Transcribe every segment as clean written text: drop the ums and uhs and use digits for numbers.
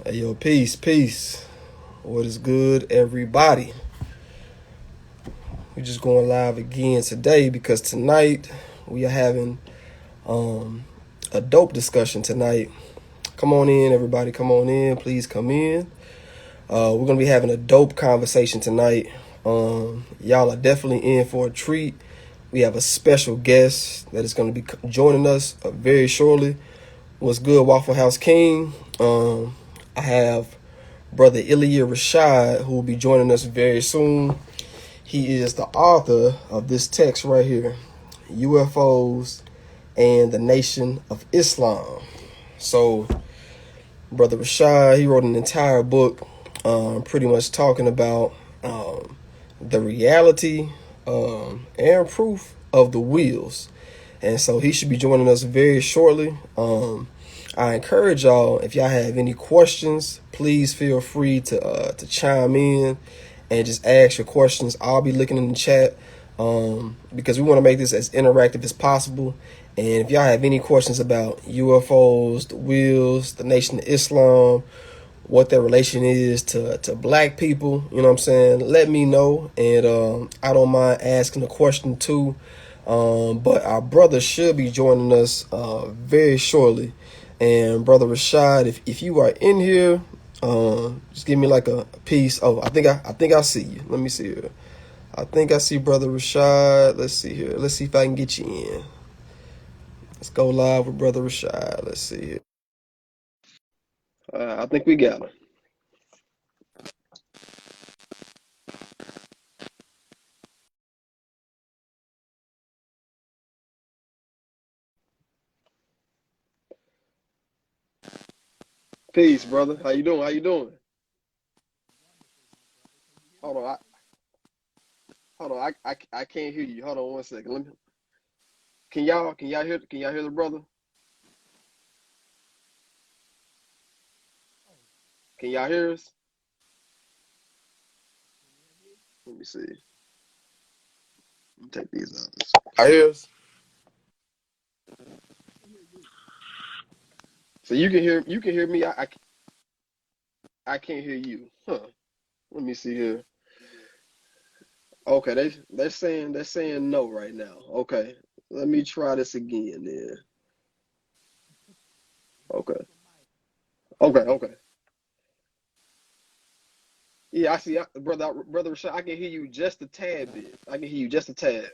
Hey, yo, peace, peace. What is good, everybody? We're just going live again today because tonight we are having um, a dope discussion tonight. Come on in, everybody. Come on in. Please come in. We're going to be having a dope conversation tonight. Y'all are definitely in for a treat. We have a special guest that is going to be joining us very shortly. What's good, Waffle House King? I have brother Ilia Rashad, who will be joining us very soon. He is the author of this text right here, UFOs and the Nation of Islam. So, brother Rashad, he wrote an entire book, pretty much talking about the reality and proof of the wheels. And so he should be joining us very shortly. I encourage y'all, if y'all have any questions, please feel free to chime in and just ask your questions. I'll be looking in the chat because we want to make this as interactive as possible. And if y'all have any questions about UFOs, the wheels, the Nation of Islam, what their relation is to black people, you know what I'm saying, let me know. And I don't mind asking a question too. But our brother should be joining us very shortly. And brother Rashad, if you are in here, just give me like a piece. Oh, I think I see you. Let me see here. I think I see brother Rashad. Let's see here. Let's see if I can get you in. Let's go live with brother Rashad. Let's see here. I think we got him. Peace, brother. How you doing? How you doing? Hold on. I can't hear you. Hold on one second. Let me. Can y'all hear the brother? Can y'all hear us? Let me see. Let me take these out. I hear us. So you can hear me. I can't hear you. Huh. Let me see here. Okay, they're saying no right now. Okay. Let me try this again then. Okay. Okay. Yeah, I see, brother Rashad. I can hear you just a tad bit. I can hear you just a tad.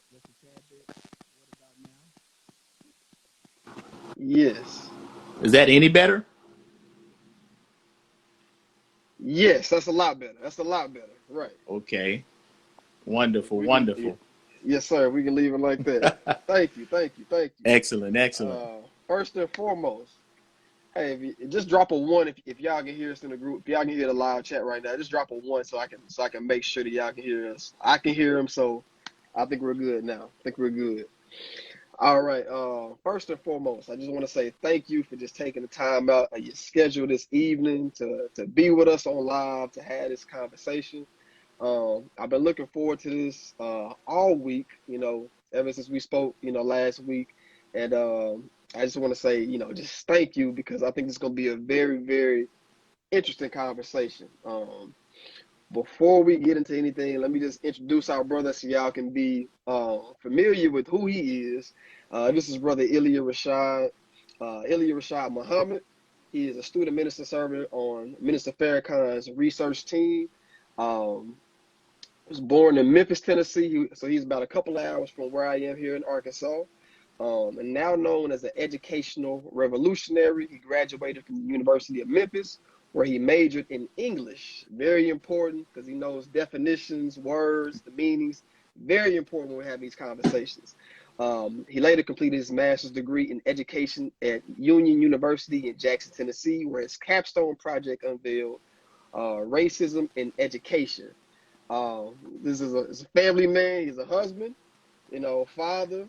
Yes. Is that any better? Yes, that's a lot better. That's a lot better. Right. Okay. Wonderful. We can. Wonderful. Yes, sir. We can leave it like that. Thank you. Thank you. Thank you. Excellent. Excellent. First and foremost, hey, just drop a one if y'all can hear us in the group. If y'all can hear the live chat right now, just drop a one so I can make sure that y'all can hear us. I can hear them, so I think we're good now. I think we're good. All right. First and foremost, I just want to say thank you for just taking the time out of your schedule this evening to be with us on live to have this conversation. I've been looking forward to this all week, ever since we spoke, last week. And I just want to say, just thank you because I think it's going to be a very, very interesting conversation. Before we get into anything, let me just introduce our brother so y'all can be familiar with who he is. This is brother Ilia Rashad, Ilia Rashad Muhammad. He is a student minister servant on Minister Farrakhan's research team. Um, was born in Memphis, Tennessee, so he's about a couple of hours from where I am here in Arkansas. And now known as an educational revolutionary, he graduated from the University of Memphis, where he majored in English. Very important because he knows definitions, words, the meanings. Very important when we have these conversations. He later completed his master's degree in education at Union University in Jackson, Tennessee, where his capstone project unveiled racism in education. This is a family man. He's a husband, father,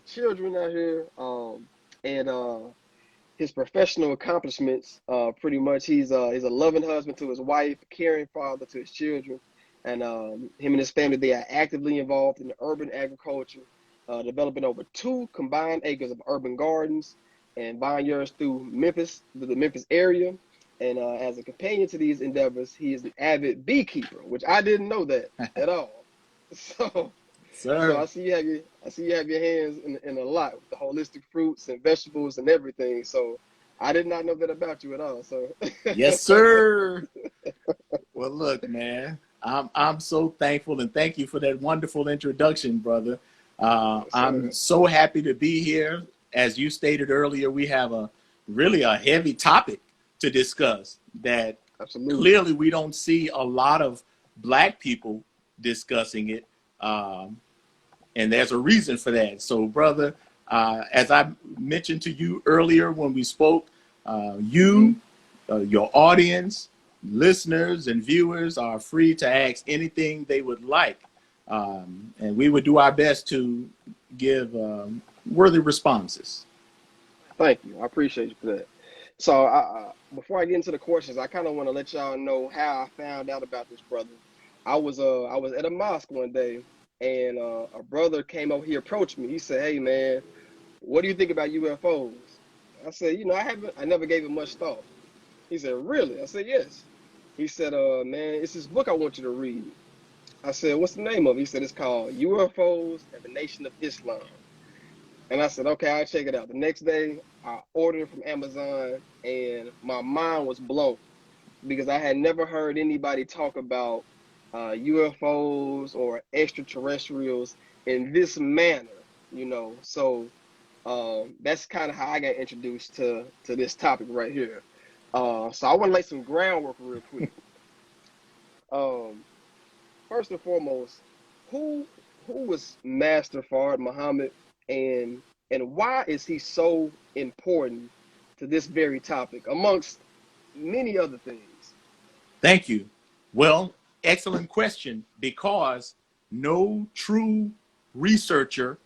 children out here, and his professional accomplishments. Pretty much, he's a loving husband to his wife, a caring father to his children, and him and his family they are actively involved in urban agriculture, developing over 2 combined acres of urban gardens and vineyards through the Memphis area. And as a companion to these endeavors, he is an avid beekeeper, which I didn't know that at all. So, so Sir. I see you have your hands in a lot with the holistic fruits and vegetables and everything. So, I did not know that about you at all. So, Yes, sir. Well, look, man, I'm so thankful and thank you for that wonderful introduction, brother. yes, I'm sir. so happy to be here. As you stated earlier, we have a really a heavy topic to discuss that Absolutely. clearly we don't see a lot of black people discussing it. Um, and there's a reason for that. So, brother, as I mentioned to you earlier when we spoke, Hmm. your audience, listeners, and viewers are free to ask anything they would like, and we would do our best to give worthy responses. Thank you. I appreciate you for that. So, before I get into the questions, I kind of want to let y'all know how I found out about this brother. I was at a mosque one day, and a brother came over. He approached me. He said, "Hey, man, what do you think about UFOs?" I said, I never gave it much thought." He said, "Really?" I said, "Yes." He said, man, it's this book I want you to read." I said, "What's the name of it?" He said, "It's called UFOs and the Nation of Islam." And I said, "Okay, I'll check it out." The next day, I ordered it from Amazon, and my mind was blown because I had never heard anybody talk about UFOs or extraterrestrials in this manner. So that's kind of how I got introduced to this topic right here. So I want to lay some groundwork real quick. Um, First and foremost, who who was Master Fard Muhammad, and why is he so important to this very topic, amongst many other things? Thank you. Well, excellent question, because no true researcher,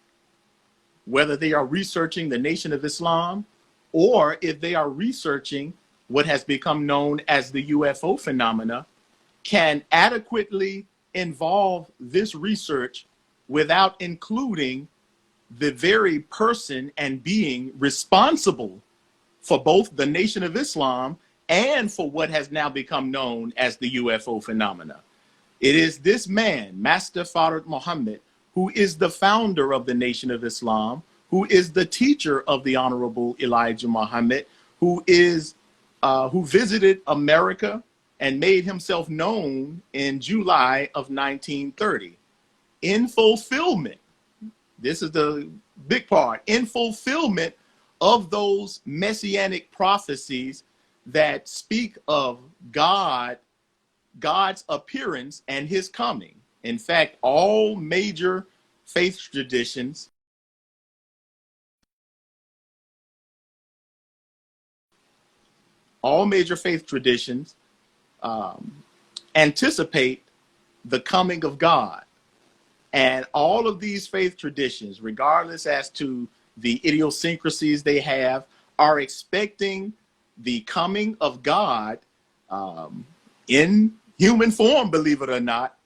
whether they are researching the Nation of Islam or if they are researching what has become known as the UFO phenomena, can adequately involve this research without including the very person and being responsible for both the Nation of Islam and for what has now become known as the UFO phenomena. It is this man, Master Fard Muhammad, who is the founder of the Nation of Islam, who is the teacher of the Honorable Elijah Muhammad, who visited America and made himself known in July of 1930 in fulfillment. This is the big part, in fulfillment of those messianic prophecies that speak of God's appearance and his coming. In fact, faith traditions, all major faith traditions um, anticipate the coming of God. And all of these faith traditions, regardless as to the idiosyncrasies they have, are expecting the coming of God um, in human form, believe it or not,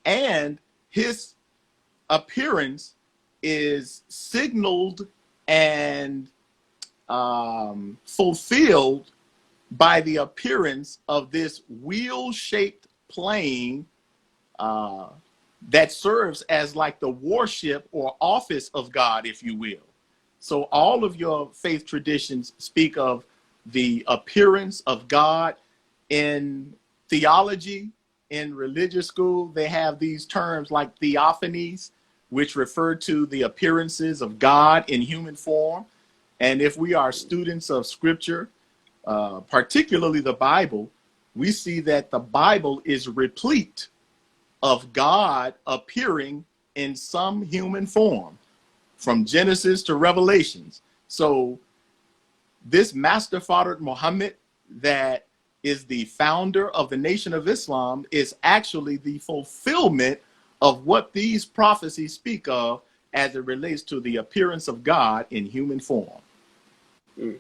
and his appearance is signaled and fulfilled by the appearance of this wheel-shaped plane uh, that serves as like the worship or office of God, if you will. So all of your faith traditions speak of the appearance of God. In theology, in religious school, they have these terms like theophanies, which refer to the appearances of God in human form. And if we are students of scripture, particularly the Bible, we see that the Bible is replete of God appearing in some human form from Genesis to Revelations. So this Master Fard Muhammad, that is the founder of the Nation of Islam, is actually the fulfillment of what these prophecies speak of as it relates to the appearance of God in human form. Mm,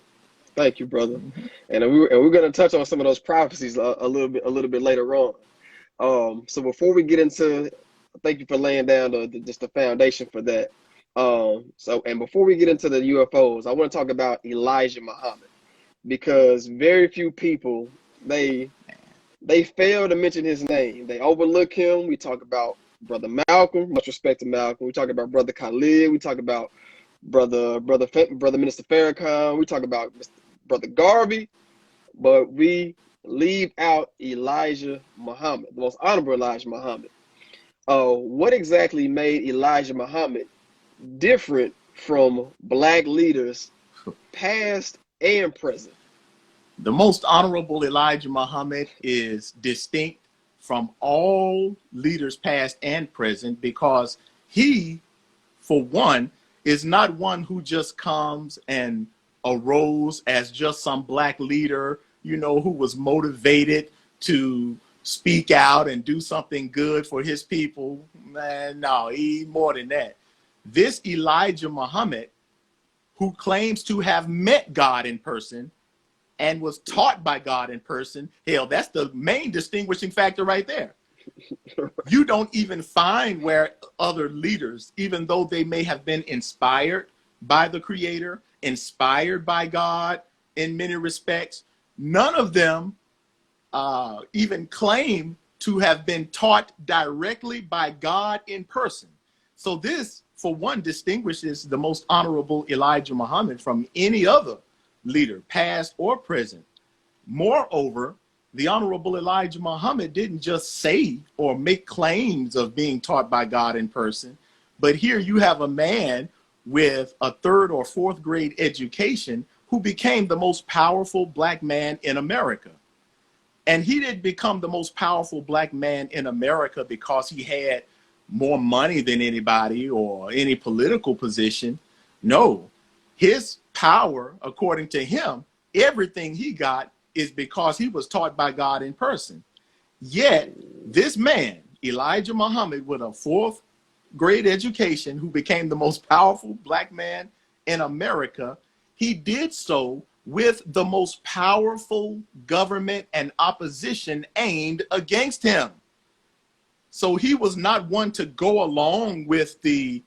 thank you, brother. And we're gonna touch on some of those prophecies a little bit later on. So before we get into, thank you for laying down just the foundation for that. And before we get into the UFOs, I want to talk about Elijah Muhammad, because very few people they they fail to mention his name. They overlook him. We talk about Brother Malcolm, much respect to Malcolm. We talk about Brother Khalid. We talk about Brother Minister Farrakhan. We talk about Brother Garvey, but we leave out Elijah Muhammad, the most honorable Elijah Muhammad. What exactly made Elijah Muhammad different from black leaders, past and present? The most honorable Elijah Muhammad is distinct from all leaders past and present because he, for one, is not one who just comes and arose as just some black leader, you know, who was motivated to speak out and do something good for his people. Man, no, he more than that. This Elijah Muhammad, who claims to have met God in person and was taught by God in person, hell, that's the main distinguishing factor right there. You don't even find where other leaders, even though they may have been inspired by the Creator, inspired by God in many respects, none of them even claim to have been taught directly by God in person. So this, for one, distinguishes the most honorable Elijah Muhammad from any other leader, past or present. Moreover, the Honorable Elijah Muhammad didn't just say or make claims of being taught by God in person, but here you have a man with a 3rd or 4th grade education who became the most powerful black man in America. And he didn't become the most powerful black man in America because he had more money than anybody or any political position. No, his power, according to him, everything he got is because he was taught by God in person. Yet this man, Elijah Muhammad, with a 4th grade education, who became the most powerful black man in America, he did so with the most powerful government and opposition aimed against him. So he was not one to go along with the,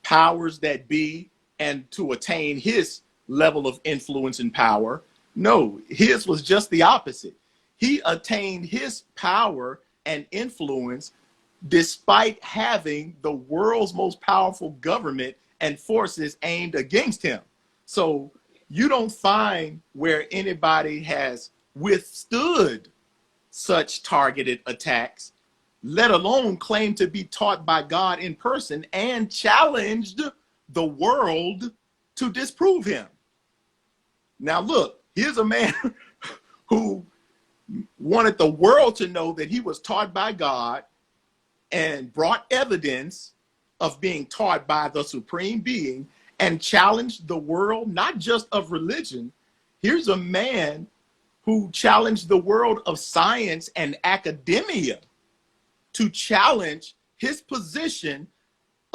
powers that be and to attain his level of influence and power. No, his was just the opposite. He attained his power and influence despite having the world's most powerful government and forces aimed against him. So you don't find where anybody has withstood such targeted attacks, let alone claim to be taught by God in person and challenged the world to disprove him. Now look, here's a man who wanted the world to know that he was taught by God and brought evidence of being taught by the supreme being and challenged the world, not just of religion. Here's a man who challenged the world of science and academia to challenge his position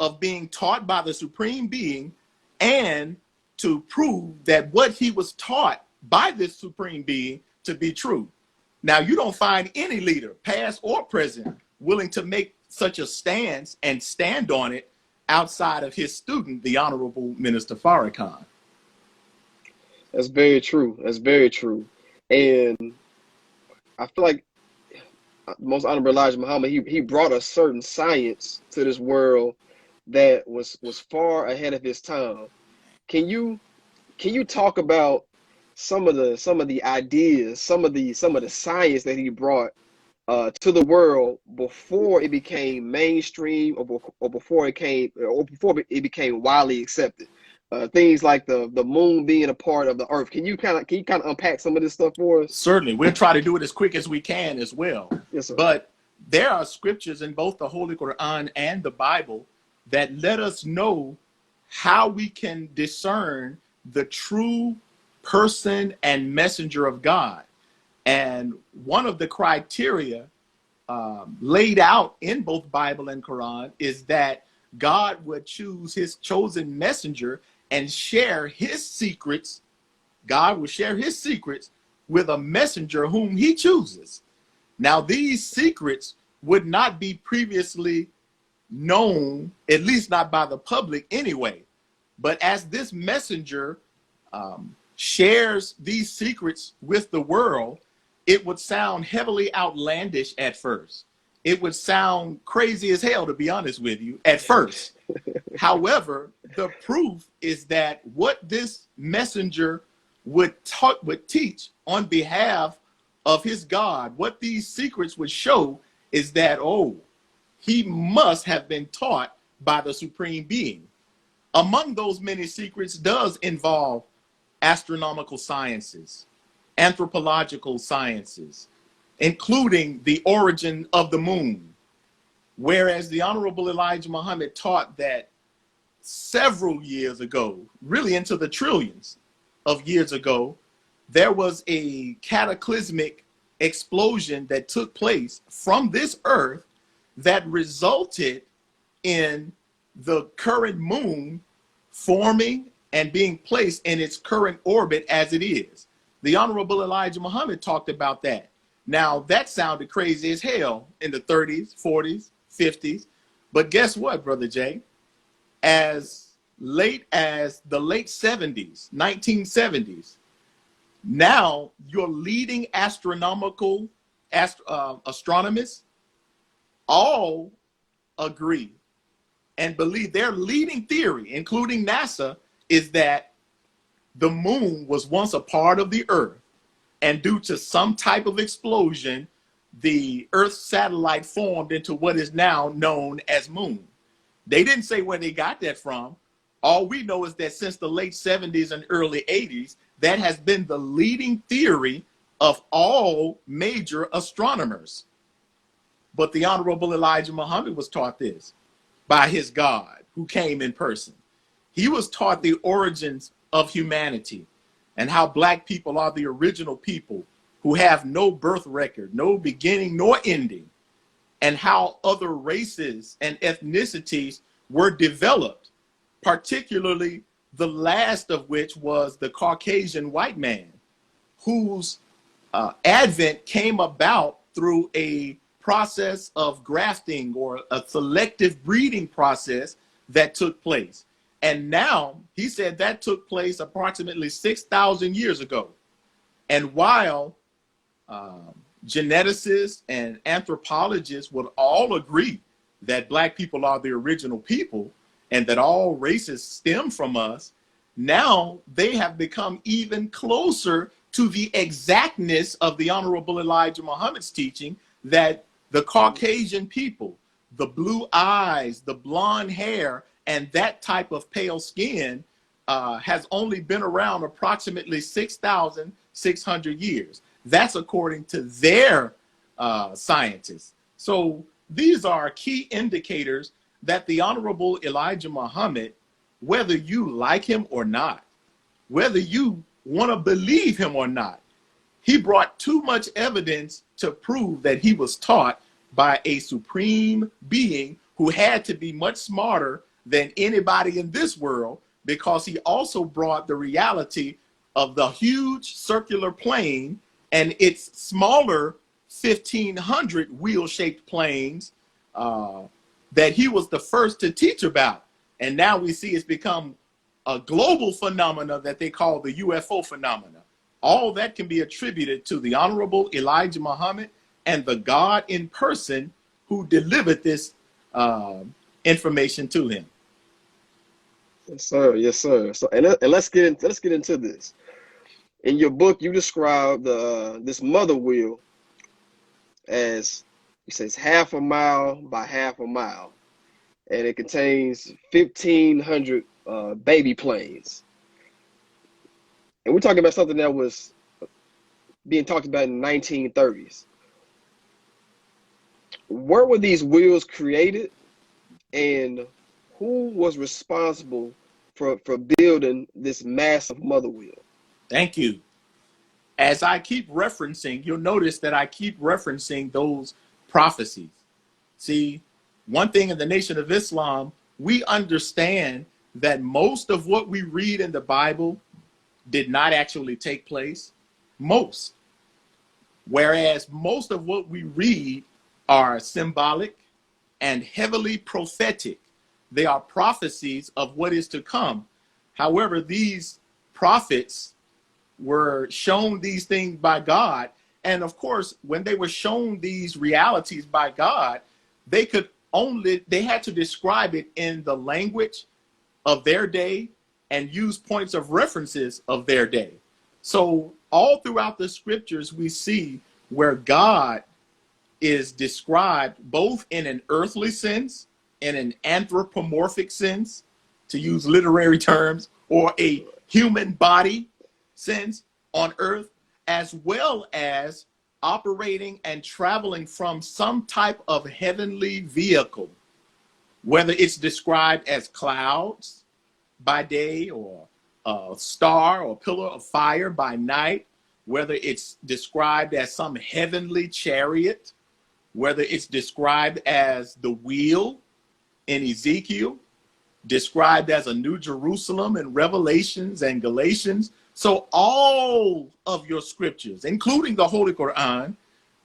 of being taught by the supreme being and to prove that what he was taught by this supreme being to be true. Now, you don't find any leader, past or present, willing to make such a stance and stand on it outside of his student, the Honorable Minister Farrakhan. That's very true. That's very true. And I feel like most honorable Elijah Muhammad, he brought a certain science to this world that was far ahead of his time. Can you talk about some of the ideas, some of the science that he brought to the world before it became mainstream or before it became widely accepted? Things like the moon being a part of the earth. Can you kind of unpack some of this stuff for us? Certainly. We'll try to do it as quick as we can as well. Yes, sir. But there are scriptures in both the Holy Quran and the Bible that let us know how we can discern the true person and messenger of God. And one of the criteria laid out in both Bible and Quran is that God would choose his chosen messenger and share his secrets. God will share his secrets with a messenger whom he chooses. Now, these secrets would not be previously known, at least not by the public anyway. But as this messenger shares these secrets with the world, it would sound heavily outlandish at first. It would sound crazy as hell, to be honest with you, at first. However, the proof is that what this messenger would teach on behalf of his God, what these secrets would show is that, oh, he must have been taught by the supreme being. Among those many secrets does involve astronomical sciences, anthropological sciences, including the origin of the moon. Whereas the Honorable Elijah Muhammad taught that several years ago, really into the trillions of years ago, there was a cataclysmic explosion that took place from this earth that resulted in the current moon forming and being placed in its current orbit as it is. The Honorable Elijah Muhammad talked about that. Now, that sounded crazy as hell in the 30s, 40s, 50s. But guess what, Brother Jay? As late as the late 70s, 1970s, now your leading astronomical astronomers all agree and believe their leading theory, including NASA, is that the moon was once a part of the earth, and due to some type of explosion, the Earth's satellite formed into what is now known as moon. They didn't say where they got that from. All we know is that since the late 70s and early 80s, that has been the leading theory of all major astronomers. But the Honorable Elijah Muhammad was taught this by his God, who came in person. He was taught the origins of humanity and how black people are the original people who have no birth record, no beginning nor ending, and how other races and ethnicities were developed, particularly the last of which was the Caucasian white man, whose advent came about through a process of grafting or a selective breeding process that took place. And now he said that took place approximately 6,000 years ago. And while geneticists and anthropologists would all agree that black people are the original people and that all races stem from us, now they have become even closer to the exactness of the Honorable Elijah Muhammad's teaching that the Caucasian people, the blue eyes, the blonde hair, and that type of pale skin has only been around approximately 6,600 years. That's according to their scientists. So these are key indicators that the Honorable Elijah Muhammad, whether you like him or not, whether you want to believe him or not, he brought too much evidence to prove that he was taught by a supreme being who had to be much smarter than anybody in this world, because he also brought the reality of the huge circular plane and its smaller 1,500 wheel-shaped planes that he was the first to teach about. And now we see it's become a global phenomena that they call the UFO phenomena. All that can be attributed to the Honorable Elijah Muhammad and the God in person who delivered this information to him. Yes, sir. Yes, sir. So, and let's get into this. In your book, you describe this mother wheel as, it says, half a mile by half a mile, and it contains 1,500 baby planes. And we're talking about something that was being talked about in the 1930s. Where were these wheels created, and who was responsible for building this massive mother wheel? Thank you. As I keep referencing, you'll notice that I keep referencing those prophecies. See, one thing in the Nation of Islam, we understand that most of what we read in the Bible did not actually take place. Most. Whereas most of what we read are symbolic and heavily prophetic. They are prophecies of what is to come. However, these prophets were shown these things by God And of course, when they were shown these realities by God, they had to describe it in the language of their day and use points of references of their day. So all throughout the scriptures, we see where God is described both in an earthly sense, in an anthropomorphic sense, to use literary terms, or a human body sense on earth, as well as operating and traveling from some type of heavenly vehicle, whether it's described as clouds by day, or a star or pillar of fire by night, whether it's described as some heavenly chariot, whether it's described as the wheel in Ezekiel, described as a New Jerusalem in Revelations and Galatians. So all of your scriptures, including the Holy Quran,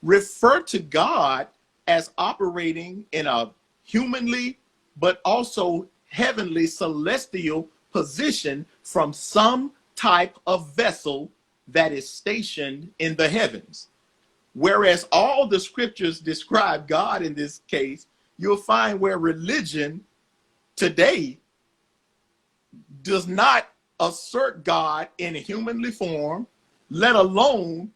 refer to God as operating in a humanly, but also heavenly, celestial position from some type of vessel that is stationed in the heavens. Whereas all the scriptures describe God in this case, you'll find where religion today does not assert God in a humanly form, let alone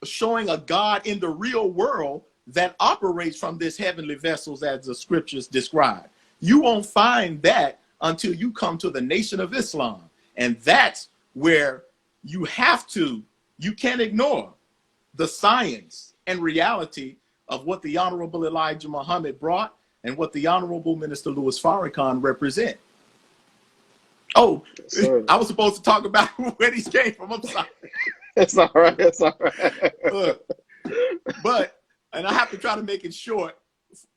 showing a God in the real world that operates from this heavenly vessels as the scriptures describe. You won't find that until you come to the Nation of Islam. And that's where you can't ignore the science and reality of what the Honorable Elijah Muhammad brought and what the Honorable Minister Louis Farrakhan represent. Oh, I was supposed to talk about where these came from. I'm sorry. It's all right. It's all right. But, and I have to try to make it short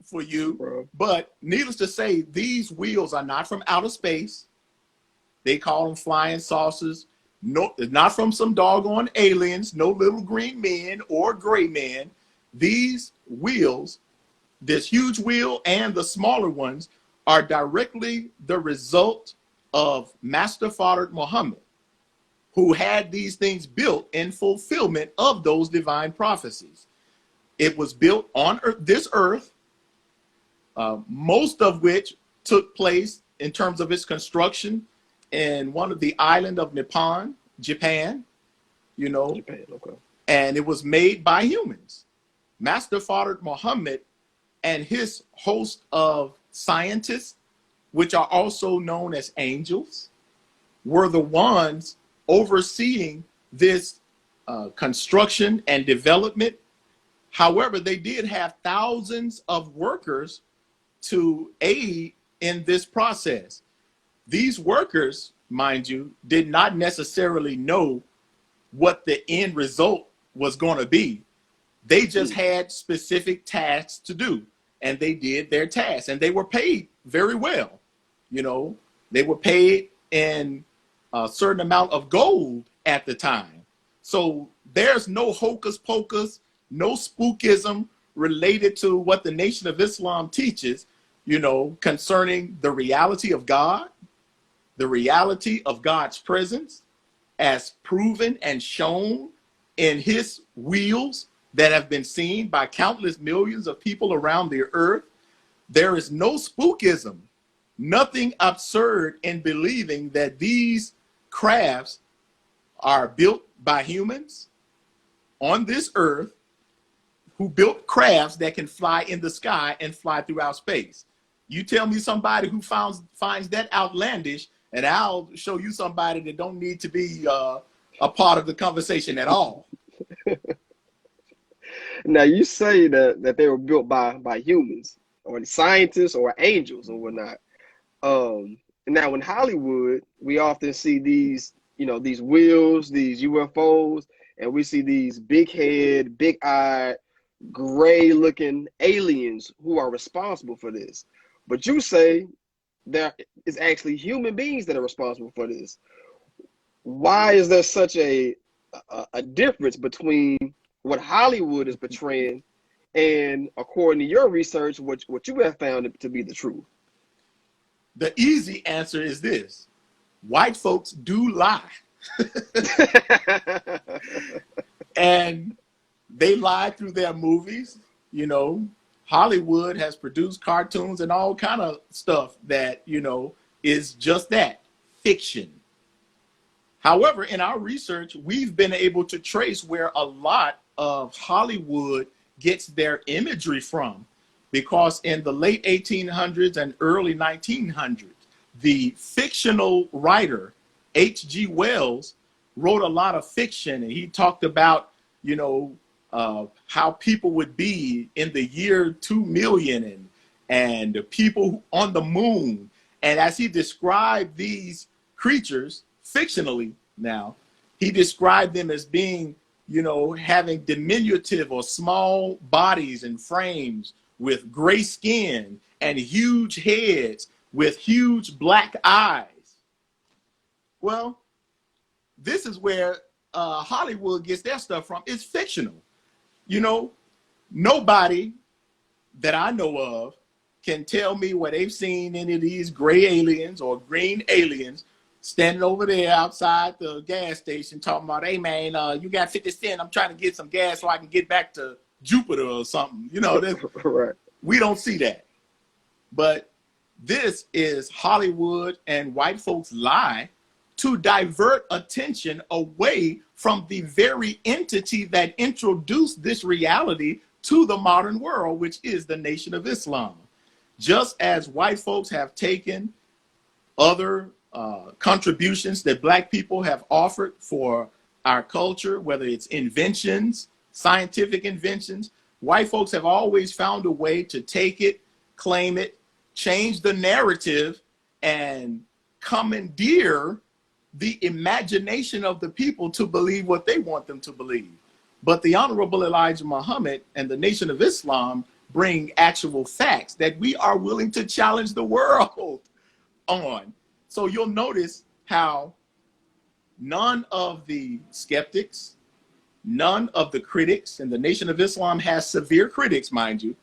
for you, bro. But needless to say, these wheels are not from outer space. They call them flying saucers. No, not from some doggone aliens, no little green men or gray men. These wheels, this huge wheel and the smaller ones, are directly the result of Master Fard Muhammad, who had these things built in fulfillment of those divine prophecies. It was built on this earth, most of which took place in terms of its construction in one of the island of Nippon, Japan, Japan, okay. And it was made by humans. Master Fard Muhammad and his host of scientists, which are also known as angels, were the ones overseeing this construction and development. However, they did have thousands of workers to aid in this process. These workers, mind you, did not necessarily know what the end result was going to be. They just had specific tasks to do, and they did their tasks, and they were paid very well. They were paid in a certain amount of gold at the time. So there's no hocus pocus, no spookism related to what the Nation of Islam teaches, concerning the reality of God, the reality of God's presence as proven and shown in his wheels that have been seen by countless millions of people around the earth. There is no spookism, nothing absurd in believing that these crafts are built by humans on this earth who built crafts that can fly in the sky and fly throughout space. You tell me somebody who finds that outlandish, and I'll show you somebody that don't need to be a part of the conversation at all. Now, you say that they were built by humans or scientists or angels or whatnot. Now, in Hollywood, we often see these, these wheels, these UFOs, and we see these big head, big eyed, gray looking aliens who are responsible for this. But you say there is actually human beings that are responsible for this. Why is there such a difference between what Hollywood is portraying and, according to your research, what you have found to be the truth? The easy answer is this: white folks do lie. And They lie through their movies. You know, Hollywood has produced cartoons and all kind of stuff that, you know, is just that, fiction. However, in our research, we've been able to trace where a lot of Hollywood gets their imagery from, because in the late 1800s and early 1900s, the fictional writer H.G. Wells wrote a lot of fiction, and he talked about, you know, how people would be in the year 2 million, and the people on the moon. And as he described these creatures fictionally, now he described them as being, you know, having diminutive or small bodies and frames with gray skin and huge heads with huge black eyes. Well, this is where Hollywood gets their stuff from. It's fictional. You know, nobody that I know of can tell me where they've seen any of these gray aliens or green aliens standing over there outside the gas station talking about, hey man, you got 50 cents. I'm trying to get some gas so I can get back to Jupiter or something. You know, right. We don't see that. But this is Hollywood and white folks lie to divert attention away from the very entity that introduced this reality to the modern world, which is the Nation of Islam. Just as white folks have taken other contributions that black people have offered for our culture, whether it's inventions, scientific inventions, white folks have always found a way to take it, claim it, change the narrative, and commandeer the imagination of the people to believe what they want them to believe. But the Honorable Elijah Muhammad and the Nation of Islam bring actual facts that we are willing to challenge the world on. So you'll notice how none of the skeptics, none of the critics, and the Nation of Islam has severe critics, mind you.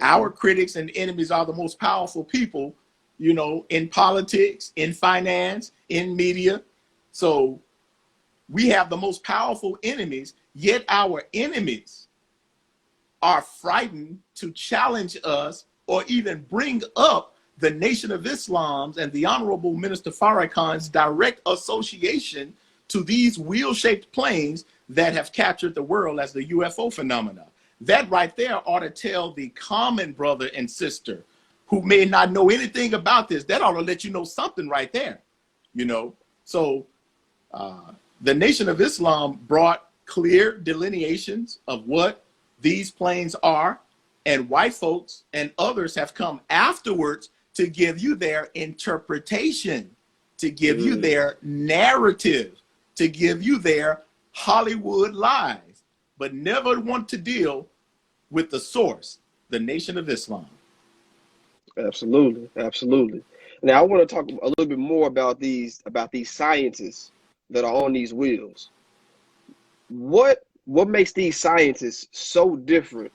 Our critics and enemies are the most powerful people, you know, in politics, in finance, in media. So we have the most powerful enemies, yet our enemies are frightened to challenge us or even bring up the Nation of Islam's and the Honorable Minister Farrakhan's direct association to these wheel-shaped planes that have captured the world as the UFO phenomena. That right there ought to tell the common brother and sister who may not know anything about this, that ought to let you know something right there, you know? So the Nation of Islam brought clear delineations of what these planes are, and white folks and others have come afterwards to give you their interpretation, to give you their narrative, to give you their Hollywood lies, but never want to deal with the source, the Nation of Islam. Absolutely, absolutely. Now I want to talk a little bit more about these scientists that are on these wheels. What makes these scientists so different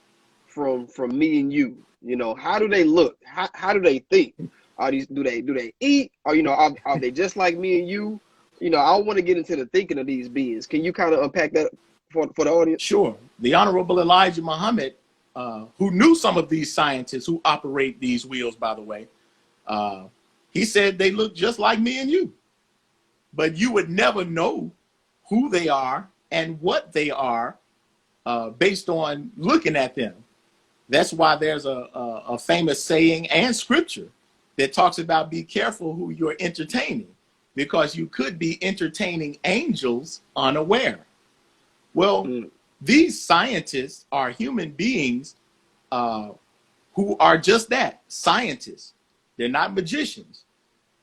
from me and you? You know, how do they look? How do they think? Do they eat? Or, you know, are they just like me and you? You know, I want to get into the thinking of these beings. Can you kind of unpack that for the audience? Sure. The Honorable Elijah Muhammad, who knew some of these scientists who operate these wheels, by the way, he said they look just like me and you, but you would never know who they are and what they are based on looking at them. That's why there's a famous saying and scripture that talks about be careful who you're entertaining, because you could be entertaining angels unaware. Well, these scientists are human beings who are just that, scientists. They're not magicians.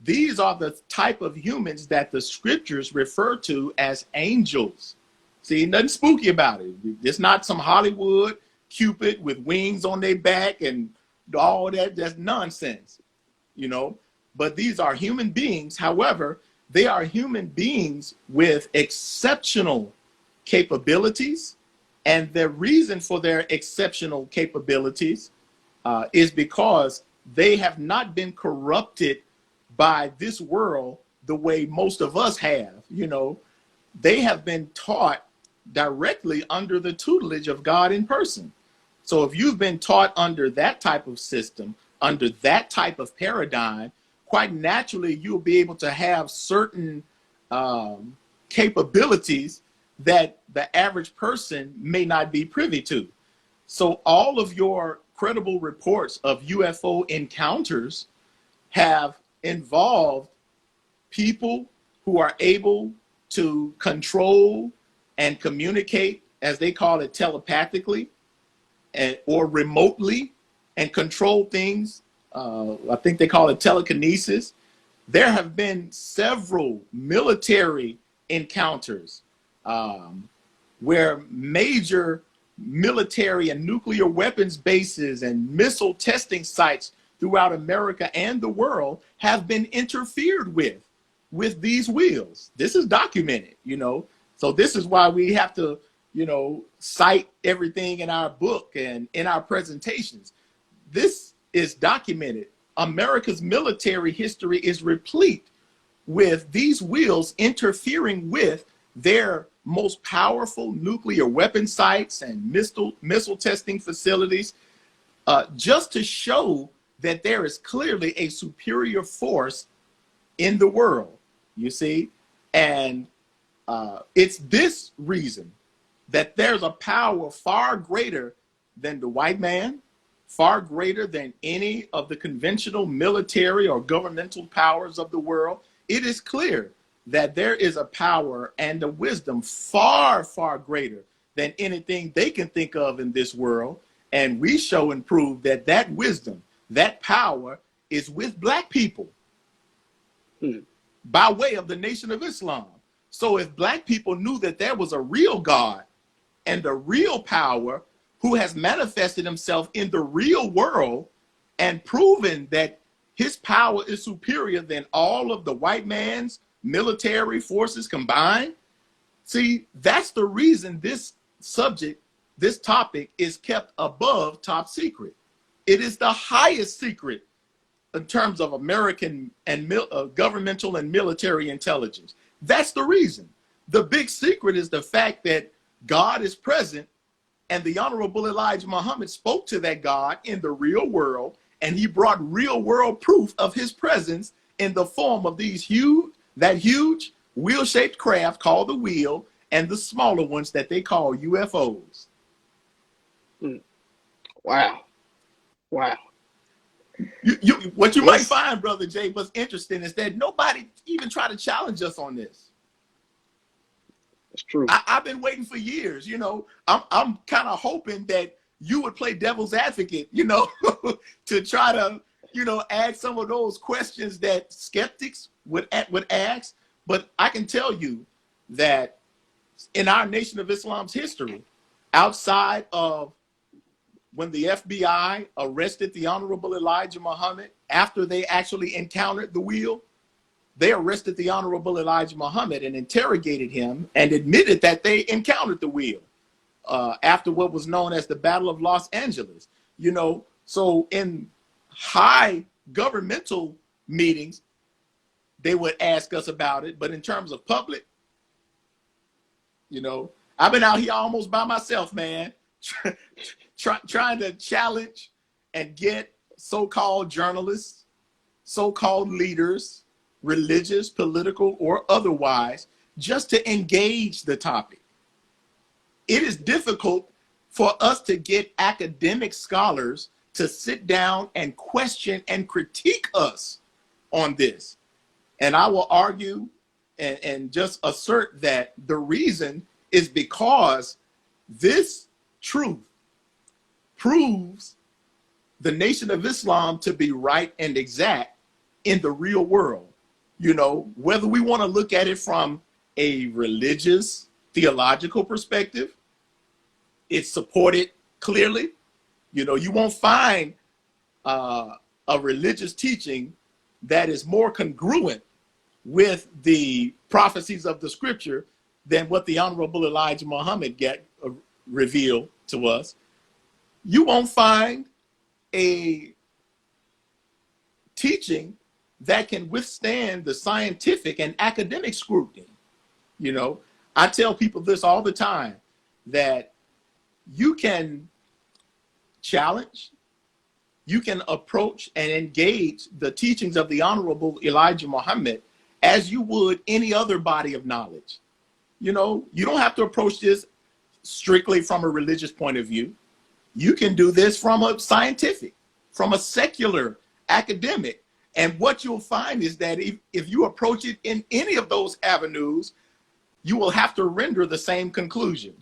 These are the type of humans that the scriptures refer to as angels. See, nothing spooky about it. It's not some Hollywood Cupid with wings on their back and all that. That's nonsense, you know. But these are human beings. However, they are human beings with exceptional capabilities. And the reason for their exceptional capabilities is because they have not been corrupted by this world the way most of us have. You know, they have been taught directly under the tutelage of God in person. So if you've been taught under that type of system, under that type of paradigm, quite naturally you'll be able to have certain capabilities that the average person may not be privy to. So all of your credible reports of UFO encounters have involved people who are able to control and communicate, as they call it, telepathically or remotely, and control things. I think they call it telekinesis. There have been several military encounters where major military and nuclear weapons bases and missile testing sites throughout America and the world have been interfered with these wheels. This is documented, you know. So this is why we have to, you know, cite everything in our book and in our presentations. This is documented. America's military history is replete with these wheels interfering with their most powerful nuclear weapon sites and missile testing facilities, just to show that there is clearly a superior force in the world, you see? And it's this reason that there's a power far greater than the white man, far greater than any of the conventional military or governmental powers of the world. It is clear that there is a power and a wisdom far, far greater than anything they can think of in this world. And we show and prove that that wisdom, that power is with black people by way of the Nation of Islam. So if black people knew that there was a real God and a real power who has manifested himself in the real world and proven that his power is superior than all of the white man's military forces combined, see, that's the reason this subject, this topic is kept above top secret. It is the highest secret in terms of American and governmental and military intelligence. That's the reason. The big secret is the fact that God is present, and the Honorable Elijah Muhammad spoke to that God in the real world, and he brought real world proof of his presence in the form of these that huge wheel-shaped craft called the wheel, and the smaller ones that they call UFOs. Wow. Wow. What you might find, Brother Jay, what's interesting is that nobody even tried to challenge us on this. It's true. I've been waiting for years, you know. I'm kind of hoping that you would play devil's advocate, you know, to try to, you know, add some of those questions that skeptics would ask. But I can tell you that in our Nation of Islam's history, outside of when the FBI arrested the Honorable Elijah Muhammad after they actually encountered the wheel, they arrested the Honorable Elijah Muhammad and interrogated him and admitted that they encountered the wheel after what was known as the Battle of Los Angeles. You know, so in high governmental meetings, they would ask us about it. But in terms of public, you know, I've been out here almost by myself, man, trying to challenge and get so-called journalists, so-called leaders, religious, political, or otherwise, just to engage the topic. It is difficult for us to get academic scholars to sit down and question and critique us on this. And I will argue and just assert that the reason is because this truth proves the Nation of Islam to be right and exact in the real world. You know, whether we want to look at it from a religious, theological perspective, it's supported clearly. You know, you won't find a religious teaching that is more congruent with the prophecies of the scripture than what the Honorable Elijah Muhammad revealed to us. You won't find a teaching that can withstand the scientific and academic scrutiny. You know, I tell people this all the time, that you can challenge, you can approach and engage the teachings of the Honorable Elijah Muhammad as you would any other body of knowledge. You know, you don't have to approach this strictly from a religious point of view. You can do this from a scientific, from a secular, academic. And what you'll find is that if you approach it in any of those avenues, you will have to render the same conclusion.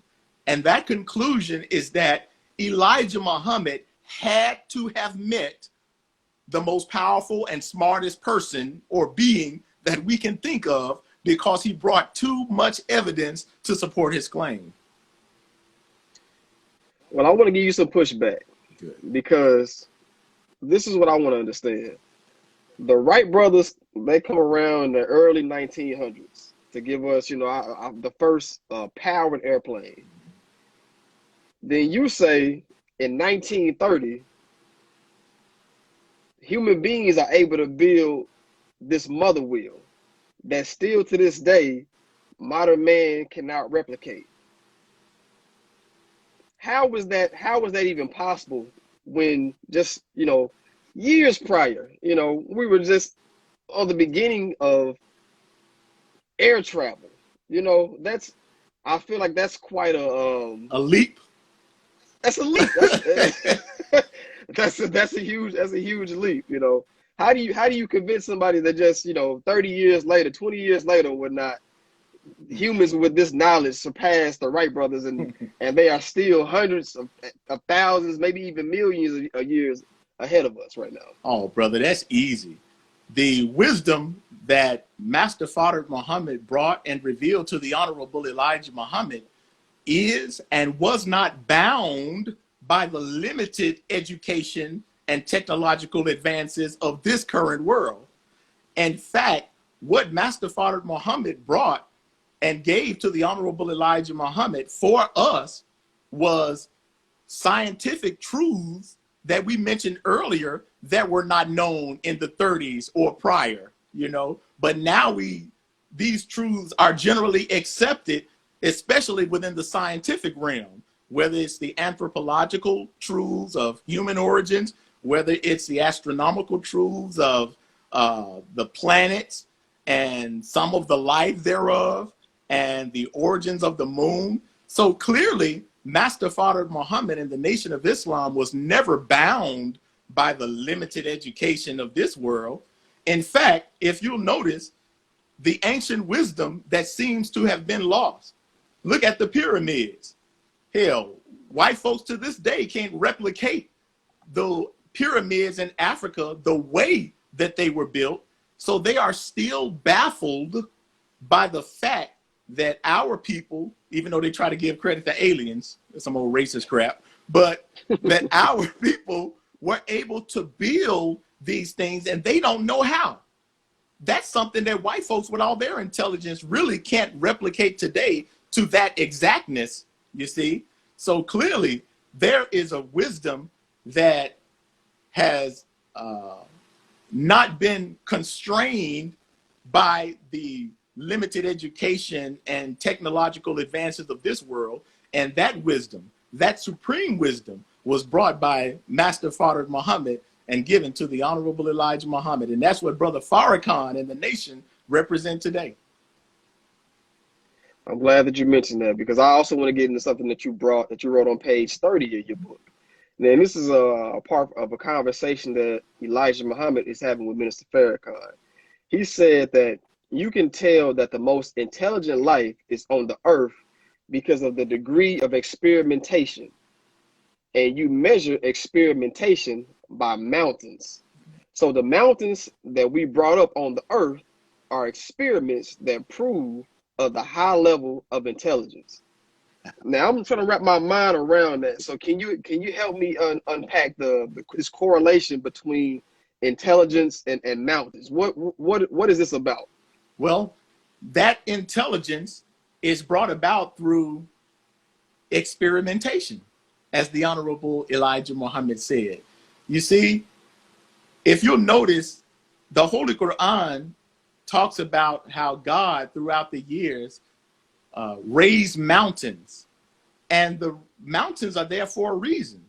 And that conclusion is that Elijah Muhammad had to have met the most powerful and smartest person or being that we can think of, because he brought too much evidence to support his claim. Well, I want to give you some pushback. Good. Because this is what I want to understand. The Wright brothers, they come around in the early 1900s to give us, you know, the first powered airplane. Then you say in 1930, human beings are able to build this mother wheel that still to this day, modern man cannot replicate. How was that even possible when just, you know, years prior, you know, we were just on the beginning of air travel? You know, I feel like that's quite a leap. That's a leap. That's a huge leap, you know. How do you convince somebody that just, you know, 30 years later, 20 years later, would not humans with this knowledge surpass the Wright brothers, and they are still hundreds of thousands, maybe even millions of years ahead of us right now? Oh, brother, that's easy. The wisdom that Master Fard Muhammad brought and revealed to the Honorable Elijah Muhammad is and was not bound by the limited education and technological advances of this current world. In fact, what Master Fard Muhammad brought and gave to the Honorable Elijah Muhammad for us was scientific truths that we mentioned earlier that were not known in the 30s or prior, you know. But now these truths are generally accepted, especially within the scientific realm, whether it's the anthropological truths of human origins, whether it's the astronomical truths of the planets and some of the life thereof, and the origins of the moon. So clearly, Master Fard Muhammad and the Nation of Islam was never bound by the limited education of this world. In fact, if you'll notice, the ancient wisdom that seems to have been lost. Look at the pyramids. Hell, white folks to this day can't replicate the pyramids in Africa the way that they were built. So they are still baffled by the fact that our people, even though they try to give credit to aliens, some old racist crap, but that our people were able to build these things and they don't know how. That's something that white folks with all their intelligence really can't replicate today to that exactness, you see. So clearly there is a wisdom that has not been constrained by the limited education and technological advances of this world. And that wisdom, that supreme wisdom, was brought by Master Fard Muhammad and given to the Honorable Elijah Muhammad. And that's what Brother Farrakhan and the nation represent today. I'm glad that you mentioned that, because I also want to get into something that you wrote on page 30 of your book. And this is a part of a conversation that Elijah Muhammad is having with Minister Farrakhan. He said that you can tell that the most intelligent life is on the earth because of the degree of experimentation. And you measure experimentation by mountains. So the mountains that we brought up on the earth are experiments that prove of the high level of intelligence. Now I'm trying to wrap my mind around that. So can you help me unpack this correlation between intelligence and mountains? What is this about? Well, that intelligence is brought about through experimentation, as the Honorable Elijah Muhammad said. You see, if you'll notice, the Holy Quran talks about how God throughout the years raise mountains, and the mountains are there for a reason.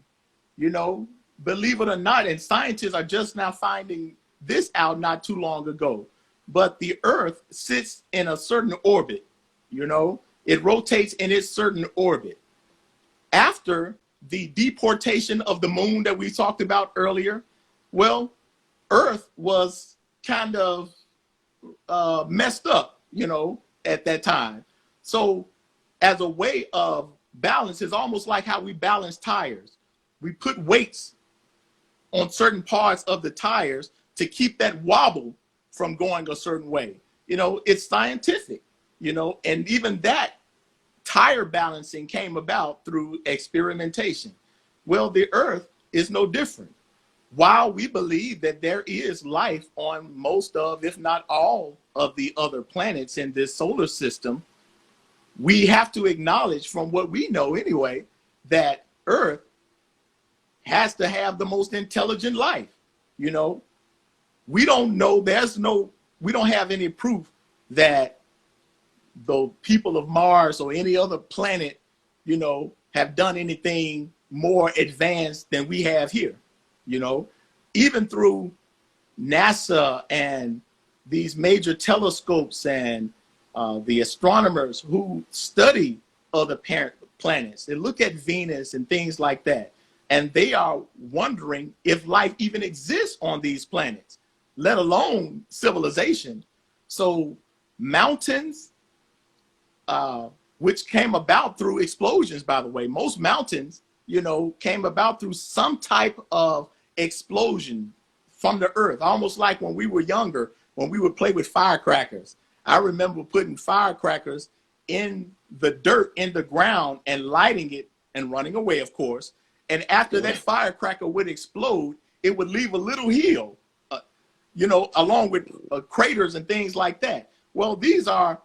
You know, believe it or not, and scientists are just now finding this out not too long ago. But the Earth sits in a certain orbit. You know, it rotates in its certain orbit. After the deportation of the moon that we talked about earlier, well, Earth was kind of messed up, you know, at that time. So as a way of balance, it's almost like how we balance tires. We put weights on certain parts of the tires to keep that wobble from going a certain way. You know, it's scientific, you know, and even that tire balancing came about through experimentation. Well, the Earth is no different. While we believe that there is life on most of, if not all, of the other planets in this solar system, we have to acknowledge, from what we know anyway, that Earth has to have the most intelligent life. You know, we don't know, we don't have any proof that the people of Mars or any other planet, you know, have done anything more advanced than we have here. You know, even through NASA and these major telescopes and the astronomers who study other planets, they look at Venus and things like that, and they are wondering if life even exists on these planets, let alone civilization. So mountains, which came about through explosions, by the way, most mountains, you know, came about through some type of explosion from the Earth, almost like when we were younger, when we would play with firecrackers. I remember putting firecrackers in the dirt, in the ground, and lighting it and running away, of course. And after that firecracker would explode, it would leave a little hill, you know, along with craters and things like that. Well, these are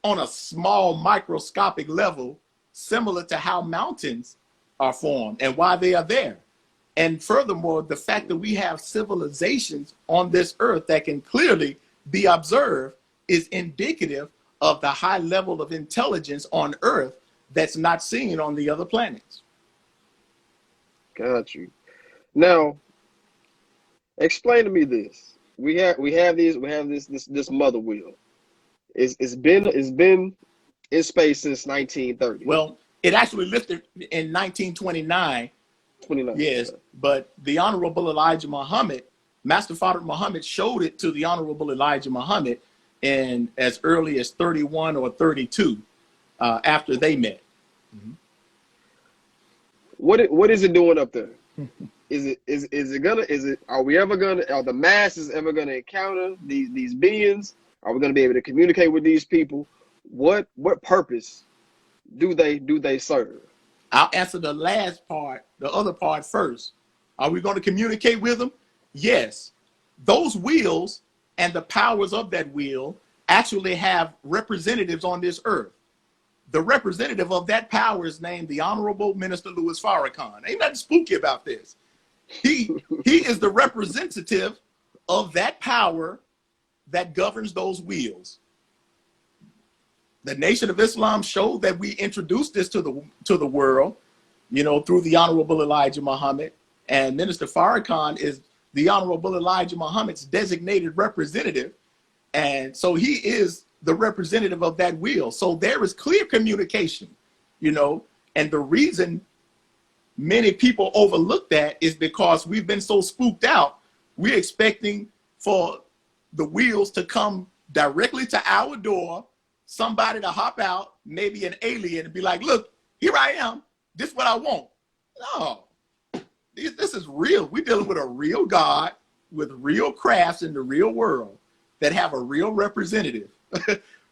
on a small microscopic level, similar to how mountains are formed and why they are there. And furthermore, the fact that we have civilizations on this Earth that can clearly be observed is indicative of the high level of intelligence on Earth that's not seen on the other planets. Got you. Now, explain to me this. We have this mother wheel. It's been in space since 1930. Well, it actually lifted in 1929. 29. Yes, but the Honorable Elijah Muhammad, Master Father Muhammad, showed it to the Honorable Elijah Muhammad in as early as 31 or 32 after they met. Mm-hmm. What is it doing up there? Are the masses ever gonna encounter these beings? Are we gonna be able to communicate with these people? What purpose do they serve? I'll answer the last part, the other part first. Are we going to communicate with them? Yes. Those wheels and the powers of that wheel actually have representatives on this Earth. The representative of that power is named the Honorable Minister Louis Farrakhan. Ain't nothing spooky about this. He is the representative of that power that governs those wheels. The Nation of Islam showed that we introduced this to the world, you know, through the Honorable Elijah Muhammad. And Minister Farrakhan is the Honorable Elijah Muhammad's designated representative. And so he is the representative of that wheel. So there is clear communication, you know, and the reason many people overlook that is because we've been so spooked out. We're expecting for the wheels to come directly to our door, somebody to hop out, maybe an alien, and be like, look, here I am. This is what I want. No, this is real. We're dealing with a real God with real crafts in the real world that have a real representative.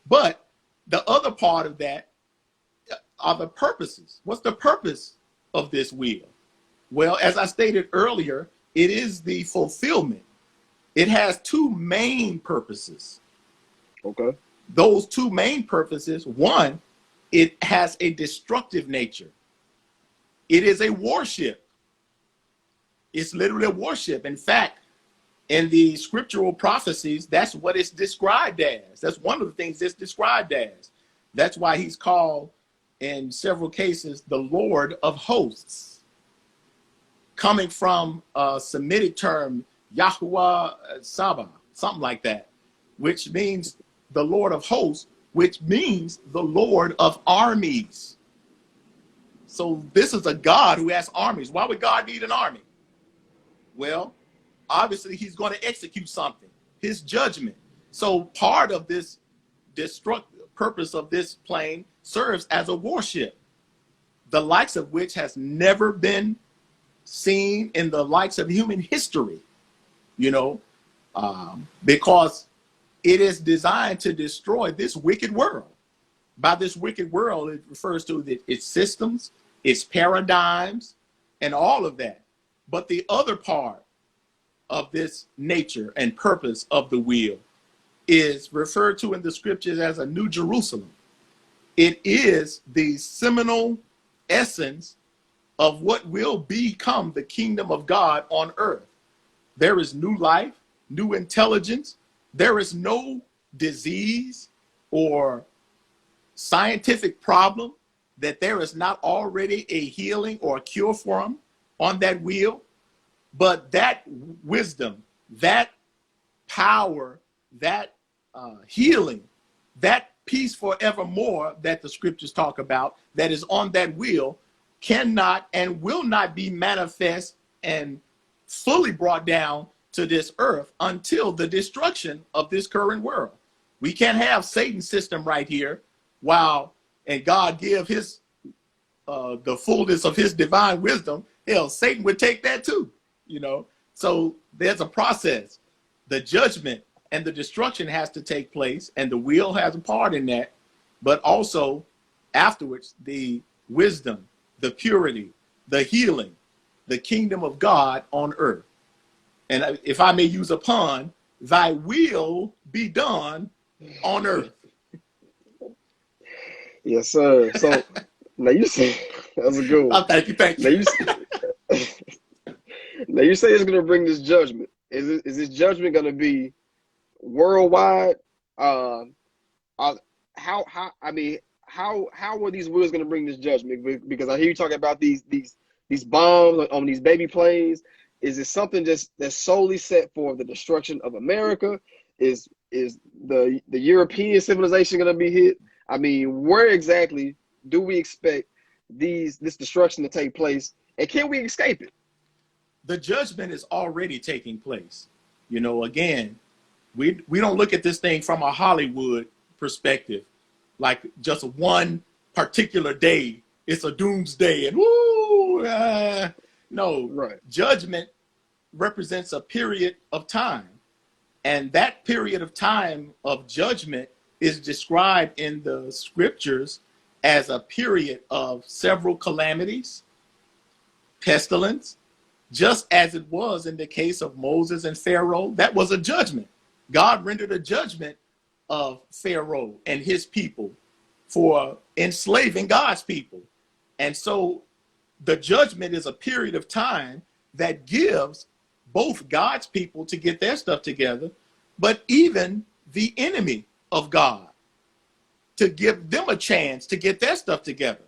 But the other part of that are the purposes. What's the purpose of this wheel? Well, as I stated earlier, it is the fulfillment. It has two main purposes. Okay. Those two main purposes: one, it has a destructive nature. It is a warship. It's literally a warship. In fact, in the scriptural prophecies, that's what it's described as. That's one of the things it's described as. That's why he's called in several cases the Lord of hosts, coming from a Semitic term, Yahuwah Saba, something like that, which means the Lord of hosts, which means the Lord of armies. So this is a God who has armies. Why would God need an army? Well, obviously he's going to execute something, his judgment. So part of this purpose of this plane serves as a warship, the likes of which has never been seen in the likes of human history, you know, because it is designed to destroy this wicked world. By this wicked world, it refers to its systems, its paradigms, and all of that. But the other part of this nature and purpose of the wheel is referred to in the scriptures as a New Jerusalem. It is the seminal essence of what will become the kingdom of God on earth. There is new life, new intelligence. There is no disease or scientific problem that there is not already a healing or a cure for them on that wheel. But that wisdom, that power, that healing, that peace forevermore that the scriptures talk about, that is on that wheel, cannot and will not be manifest and fully brought down to this earth until the destruction of this current world. We can't have Satan's system right here and God give his the fullness of his divine wisdom. Hell, Satan would take that too, you know. So there's a process. The judgment and the destruction has to take place, and the wheel has a part in that, but also afterwards the wisdom, the purity, the healing, the kingdom of God on earth. And if I may use a pun, thy will be done on earth. Yes, sir. So now you say that's a good one. Oh, thank you. Now you say it's going to bring this judgment. Is this judgment going to be worldwide? How are these wheels going to bring this judgment? Because I hear you talking about these bombs on these baby planes. Is it something that's solely set for the destruction of America? Is the European civilization going to be hit? I mean, where exactly do we expect this destruction to take place, and can we escape it? The judgment is already taking place. You know, again, we don't look at this thing from a Hollywood perspective, like just one particular day. It's a doomsday, and no, right. Judgment represents a period of time, and that period of time of judgment is described in the scriptures as a period of several calamities, pestilence, just as it was in the case of Moses and Pharaoh. That was a judgment. God rendered a judgment of Pharaoh and his people for enslaving God's people. And so the judgment is a period of time that gives both God's people to get their stuff together, but even the enemy of God to give them a chance to get their stuff together.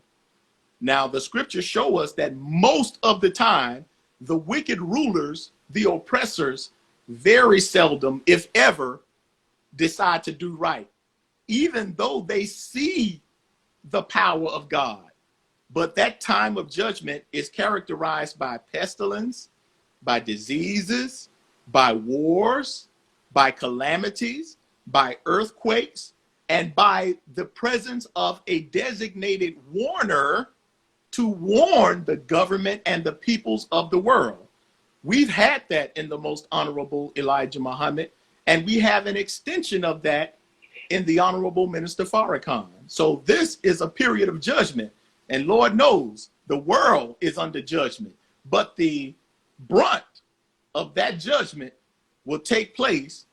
Now, the scriptures show us that most of the time, the wicked rulers, the oppressors, very seldom, if ever, decide to do right, even though they see the power of God. But that time of judgment is characterized by pestilence, by diseases, by wars, by calamities, by earthquakes, and by the presence of a designated warner to warn the government and the peoples of the world. We've had that in the most honorable Elijah Muhammad, and we have an extension of that in the honorable Minister Farrakhan. So this is a period of judgment, and Lord knows the world is under judgment, but the brunt of that judgment will take place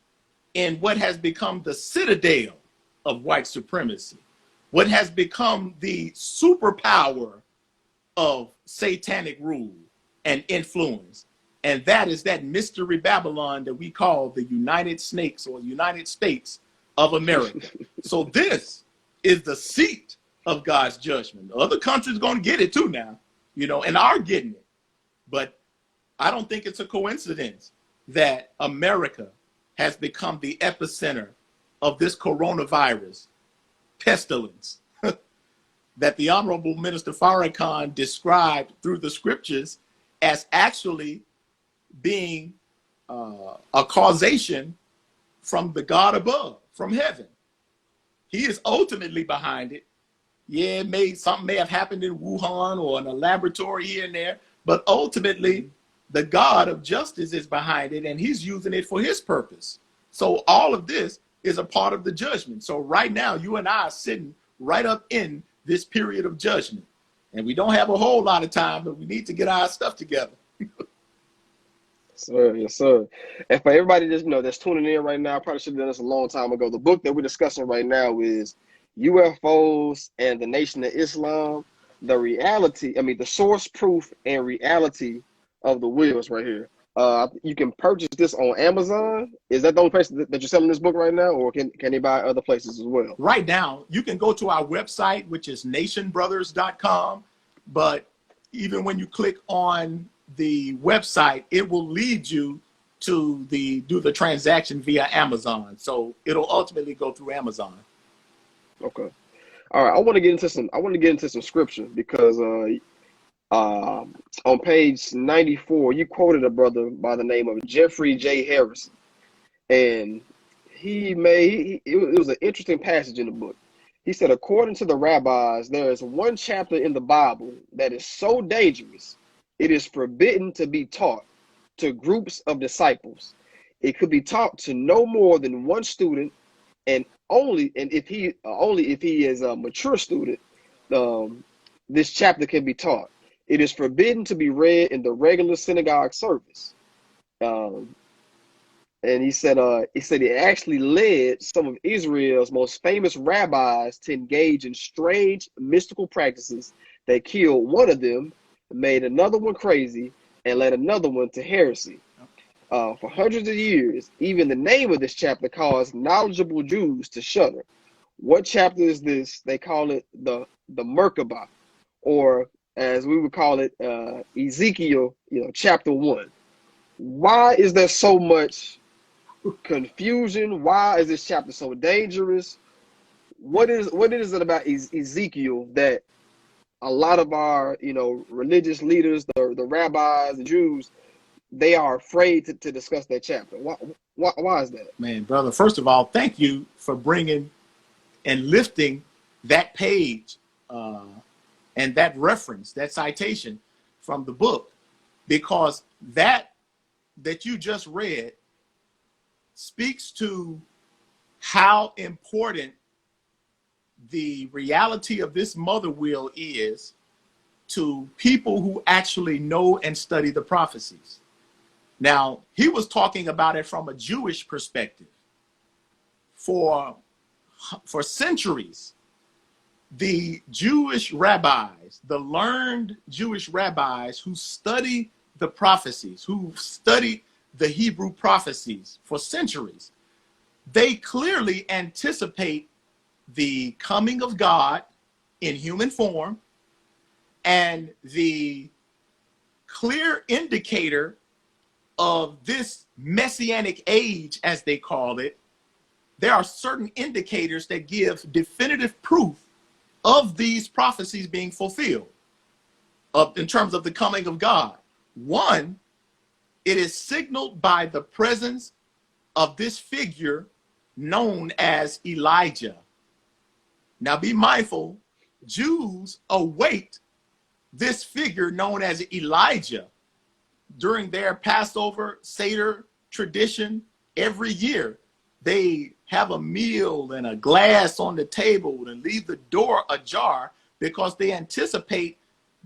in what has become the citadel of white supremacy, what has become the superpower of satanic rule and influence. And that is that mystery Babylon that we call the United Snakes or United States of America. So this is the seat of God's judgment. Other countries going to get it too now, you know, and are getting it. But I don't think it's a coincidence that America has become the epicenter of this coronavirus pestilence that the Honorable Minister Farrakhan described through the scriptures as actually being a causation from the God above, from heaven. He is ultimately behind it. Yeah, something may have happened in Wuhan or in a laboratory here and there, but ultimately the God of justice is behind it, and he's using it for his purpose. So all of this is a part of the judgment. So right now, you and I are sitting right up in this period of judgment. And we don't have a whole lot of time, but we need to get our stuff together. Sir, yes, sir. And for everybody that's tuning in right now, I probably should have done this a long time ago. The book that we're discussing right now is UFOs and the Nation of Islam, the source, proof, and reality of the wheels right here. You can purchase this on Amazon. Is that the only place that you're selling this book right now, or can you buy other places as well? Right now, you can go to our website, which is nationbrothers.com. But even when you click on the website, it will lead you to do the transaction via Amazon. So it'll ultimately go through Amazon. Okay. All right. I want to get into some scripture because on page 94, you quoted a brother by the name of Jeffrey J. Harrison, and it was an interesting passage in the book. He said, according to the rabbis, there is one chapter in the Bible that is so dangerous, it is forbidden to be taught to groups of disciples. It could be taught to no more than one student, and if he is a mature student, this chapter can be taught. It is forbidden to be read in the regular synagogue service. And he said it actually led some of Israel's most famous rabbis to engage in strange mystical practices that killed one of them, made another one crazy, and led another one to heresy. For hundreds of years, even the name of this chapter caused knowledgeable Jews to shudder. What chapter is this? They call it the Merkabah, or as we would call it, Ezekiel, chapter 1. Why is there so much confusion? Why is this chapter so dangerous? What is it about Ezekiel that a lot of our religious leaders, the rabbis, the Jews, they are afraid to discuss that chapter? Why is that? Man, brother, first of all, thank you for bringing and lifting that page and that reference, that citation from the book, because that you just read speaks to how important the reality of this mother wheel is to people who actually know and study the prophecies. Now, he was talking about it from a Jewish perspective. For centuries, the Jewish rabbis, the learned Jewish rabbis who study the prophecies, who study the Hebrew prophecies for centuries, they clearly anticipate the coming of God in human form, and the clear indicator of this messianic age, as they call it. There are certain indicators that give definitive proof of these prophecies being fulfilled in terms of the coming of God. One, it is signaled by the presence of this figure known as Elijah. Now be mindful, Jews await this figure known as Elijah during their Passover Seder tradition. Every year they have a meal and a glass on the table and leave the door ajar because they anticipate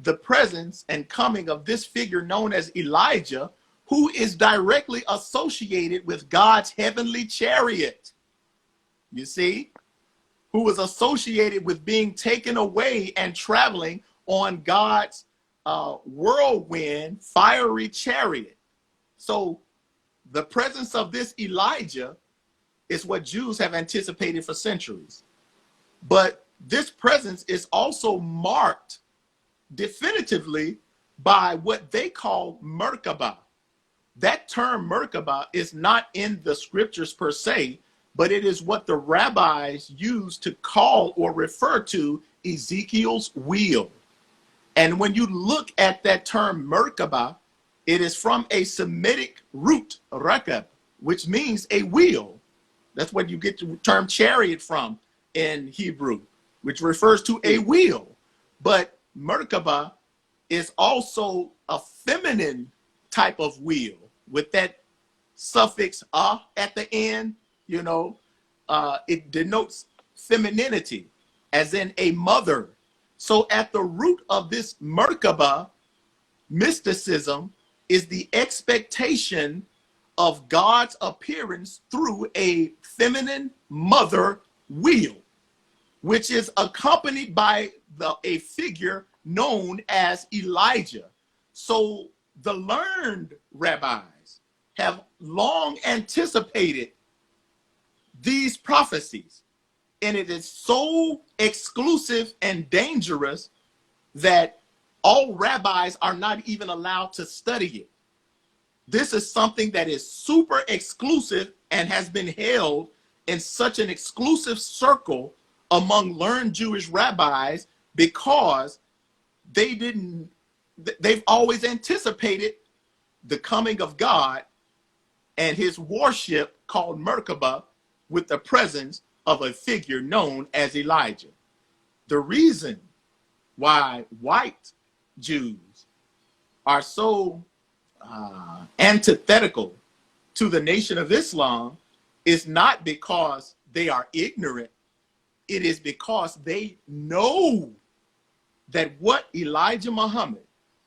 the presence and coming of this figure known as Elijah, who is directly associated with God's heavenly chariot. You see, who was associated with being taken away and traveling on God's whirlwind, fiery chariot. So the presence of this Elijah is what Jews have anticipated for centuries. But this presence is also marked definitively by what they call Merkabah. That term Merkabah is not in the scriptures per se, but it is what the rabbis use to call or refer to Ezekiel's wheel. And when you look at that term Merkabah, it is from a Semitic root, rakab, which means a wheel. That's what you get the term chariot from in Hebrew, which refers to a wheel. But Merkabah is also a feminine type of wheel with that suffix at the end. You know, it denotes femininity, as in a mother. So at the root of this Merkabah mysticism is the expectation of God's appearance through a feminine mother wheel, which is accompanied by a figure known as Elijah. So the learned rabbis have long anticipated these prophecies, and it is so exclusive and dangerous that all rabbis are not even allowed to study it. This is something that is super exclusive and has been held in such an exclusive circle among learned Jewish rabbis because they've always anticipated the coming of God and his worship called Merkabah with the presence of a figure known as Elijah. The reason why white Jews are so antithetical to the Nation of Islam is not because they are ignorant. It is because they know that what Elijah Muhammad,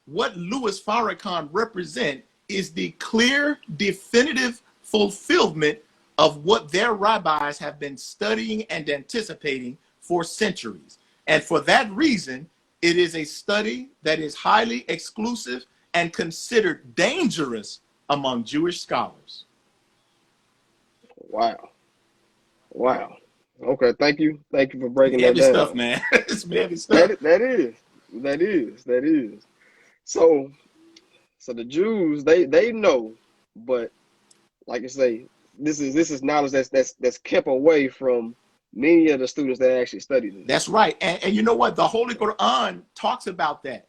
what Louis Farrakhan represent is the clear, definitive fulfillment of what their rabbis have been studying and anticipating for centuries. And for that reason, it is a study that is highly exclusive and considered dangerous among Jewish scholars. Wow. Wow. Okay, thank you. Thank you for breaking that Heavy down. stuff, man. It's heavy stuff. That is. So the Jews, they know, but like I say, this is knowledge that's kept away from many of the students that actually study this. That's right. And you know what? The Holy Quran talks about that.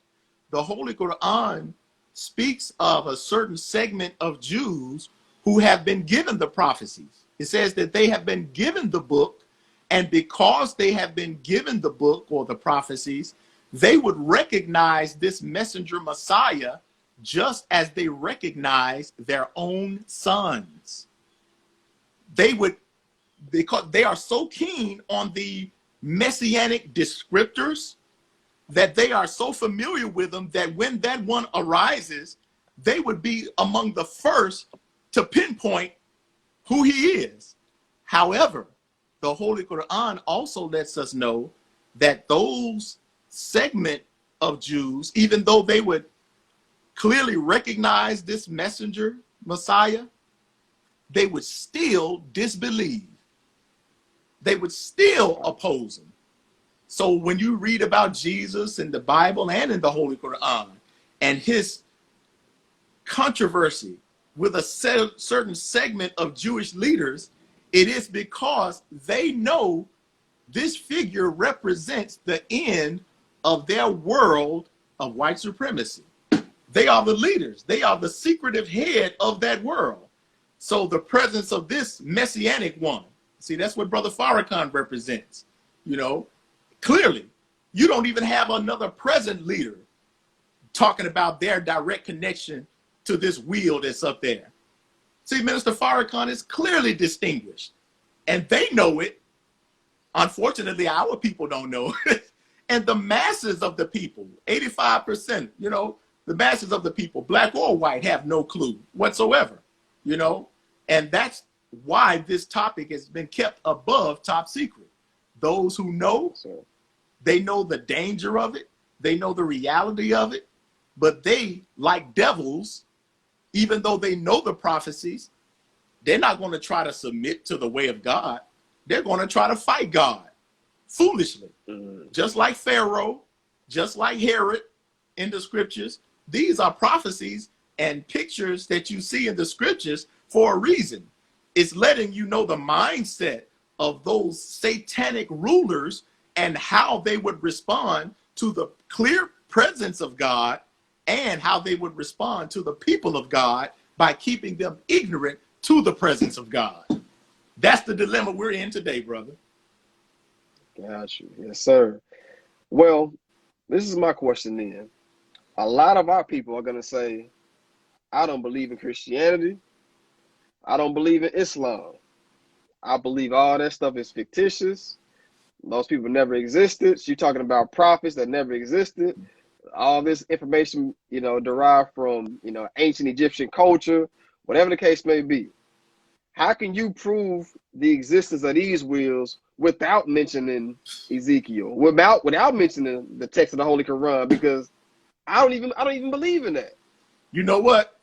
The Holy Quran speaks of a certain segment of Jews who have been given the prophecies. It says that they have been given the book, and because they have been given the book or the prophecies, they would recognize this messenger Messiah just as they recognize their own sons. They would, because they are so keen on the messianic descriptors that they are so familiar with them that when that one arises, they would be among the first to pinpoint who he is. However, the Holy Quran also lets us know that those segment of Jews, even though they would clearly recognize this messenger Messiah, they would still disbelieve. They would still oppose him. So when you read about Jesus in the Bible and in the Holy Quran and his controversy with a certain segment of Jewish leaders, it is because they know this figure represents the end of their world of white supremacy. They are the leaders. They are the secretive head of that world. So the presence of this messianic one, see, that's what Brother Farrakhan represents. You know, clearly, you don't even have another present leader talking about their direct connection to this wheel that's up there. See, Minister Farrakhan is clearly distinguished, and they know it. Unfortunately, our people don't know it. And the masses of the people, 85%, you know, the masses of the people, black or white, have no clue whatsoever, you know. And that's why this topic has been kept above top secret. Those who know, they know the danger of it. They know the reality of it. But they, like devils, even though they know the prophecies, they're not going to try to submit to the way of God. They're going to try to fight God foolishly. Just like Pharaoh, just like Herod in the scriptures. These are prophecies and pictures that you see in the scriptures for a reason. It's letting you know the mindset of those satanic rulers and how they would respond to the clear presence of God, and how they would respond to the people of God by keeping them ignorant to the presence of God. That's the dilemma we're in today, brother. Got you. Yes, sir. Well, this is my question then. A lot of our people are going to say, I don't believe in Christianity. I don't believe in Islam. I believe all that stuff is fictitious. Those people never existed. So you're talking about prophets that never existed. All this information, derived from, ancient Egyptian culture, whatever the case may be. How can you prove the existence of these wheels without mentioning Ezekiel, without mentioning the text of the Holy Quran? Because I don't even believe in that. You know what?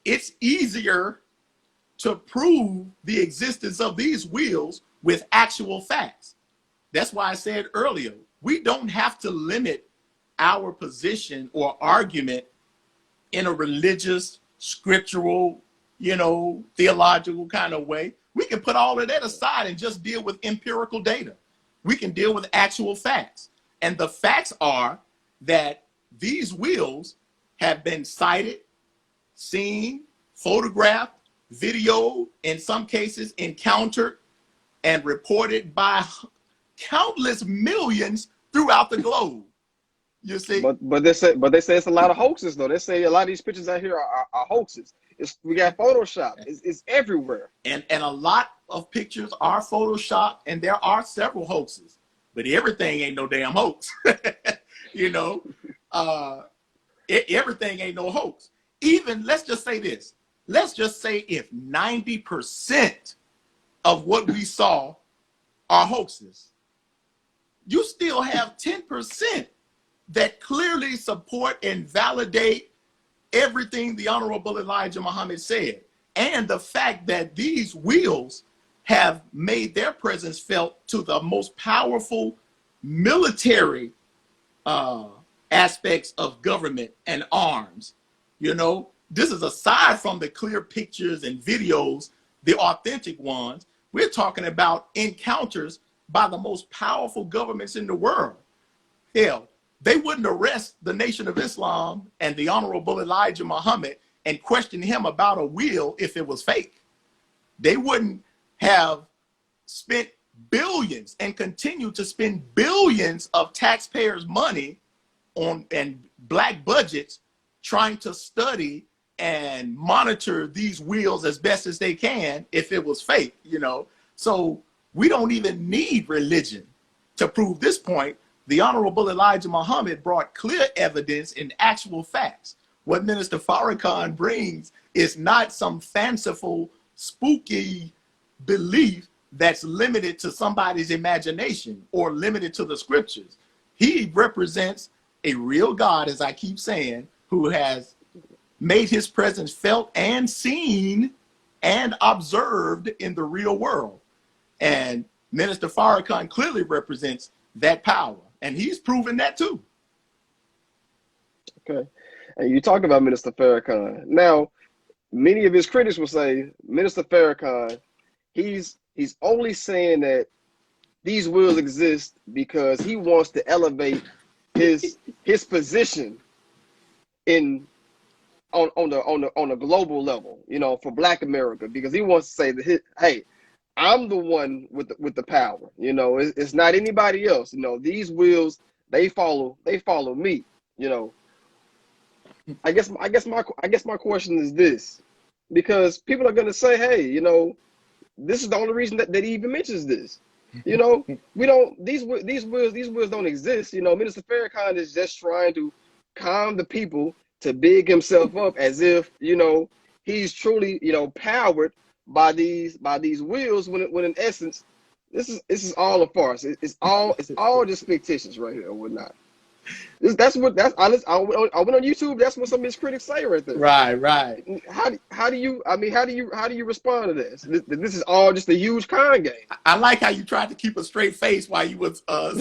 It's easier to prove the existence of these wheels with actual facts. That's why I said earlier, we don't have to limit our position or argument in a religious, scriptural, theological kind of way. We can put all of that aside and just deal with empirical data. We can deal with actual facts. And the facts are that these wheels have been sighted, seen, photographed, videoed, in some cases encountered and reported by countless millions throughout the globe. You see, but they say it's a lot of hoaxes though. They say a lot of these pictures out here are hoaxes. We got Photoshop. It's everywhere. And a lot of pictures are Photoshopped, and there are several hoaxes. But everything ain't no damn hoax. Everything ain't no hoax. Even, let's just say this. Let's just say if 90% of what we saw are hoaxes, you still have 10% that clearly support and validate everything the Honorable Elijah Muhammad said. And the fact that these wheels have made their presence felt to the most powerful military aspects of government and arms. This is aside from the clear pictures and videos, the authentic ones. We're talking about encounters by the most powerful governments in the world. Hell, they wouldn't arrest the Nation of Islam and the Honorable Elijah Muhammad and question him about a wheel if it was fake. They wouldn't have spent billions and continue to spend billions of taxpayers' money on and black budgets trying to study and monitor these wheels as best as they can if it was fake, So we don't even need religion to prove this point. The Honorable Elijah Muhammad brought clear evidence and actual facts. What Minister Farrakhan brings is not some fanciful, spooky belief that's limited to somebody's imagination or limited to the scriptures. He represents a real God, as I keep saying, who has made his presence felt and seen and observed in the real world. And Minister Farrakhan clearly represents that power. And he's proven that too. Okay. And you talk about Minister Farrakhan. Now, many of his critics will say, Minister Farrakhan, he's only saying that these wheels exist because he wants to elevate his position on a global level, for Black America, because he wants to say that, hey, I'm the one with the power. It's not anybody else. These wheels, they follow me. I guess my question is this, because people are gonna say, hey, this is the only reason that he even mentions this. We don't these wheels don't exist. Minister Farrakhan is just trying to calm the people to big himself up as if he's truly powered by these wheels, when in essence this is all a farce. It's all just fictitious right here or whatnot. That's what I went on YouTube. That's what some of his critics say right there. Right, right. How do you I mean how do you respond to this? This is all just a huge con game. I like how you tried to keep a straight face while you was no,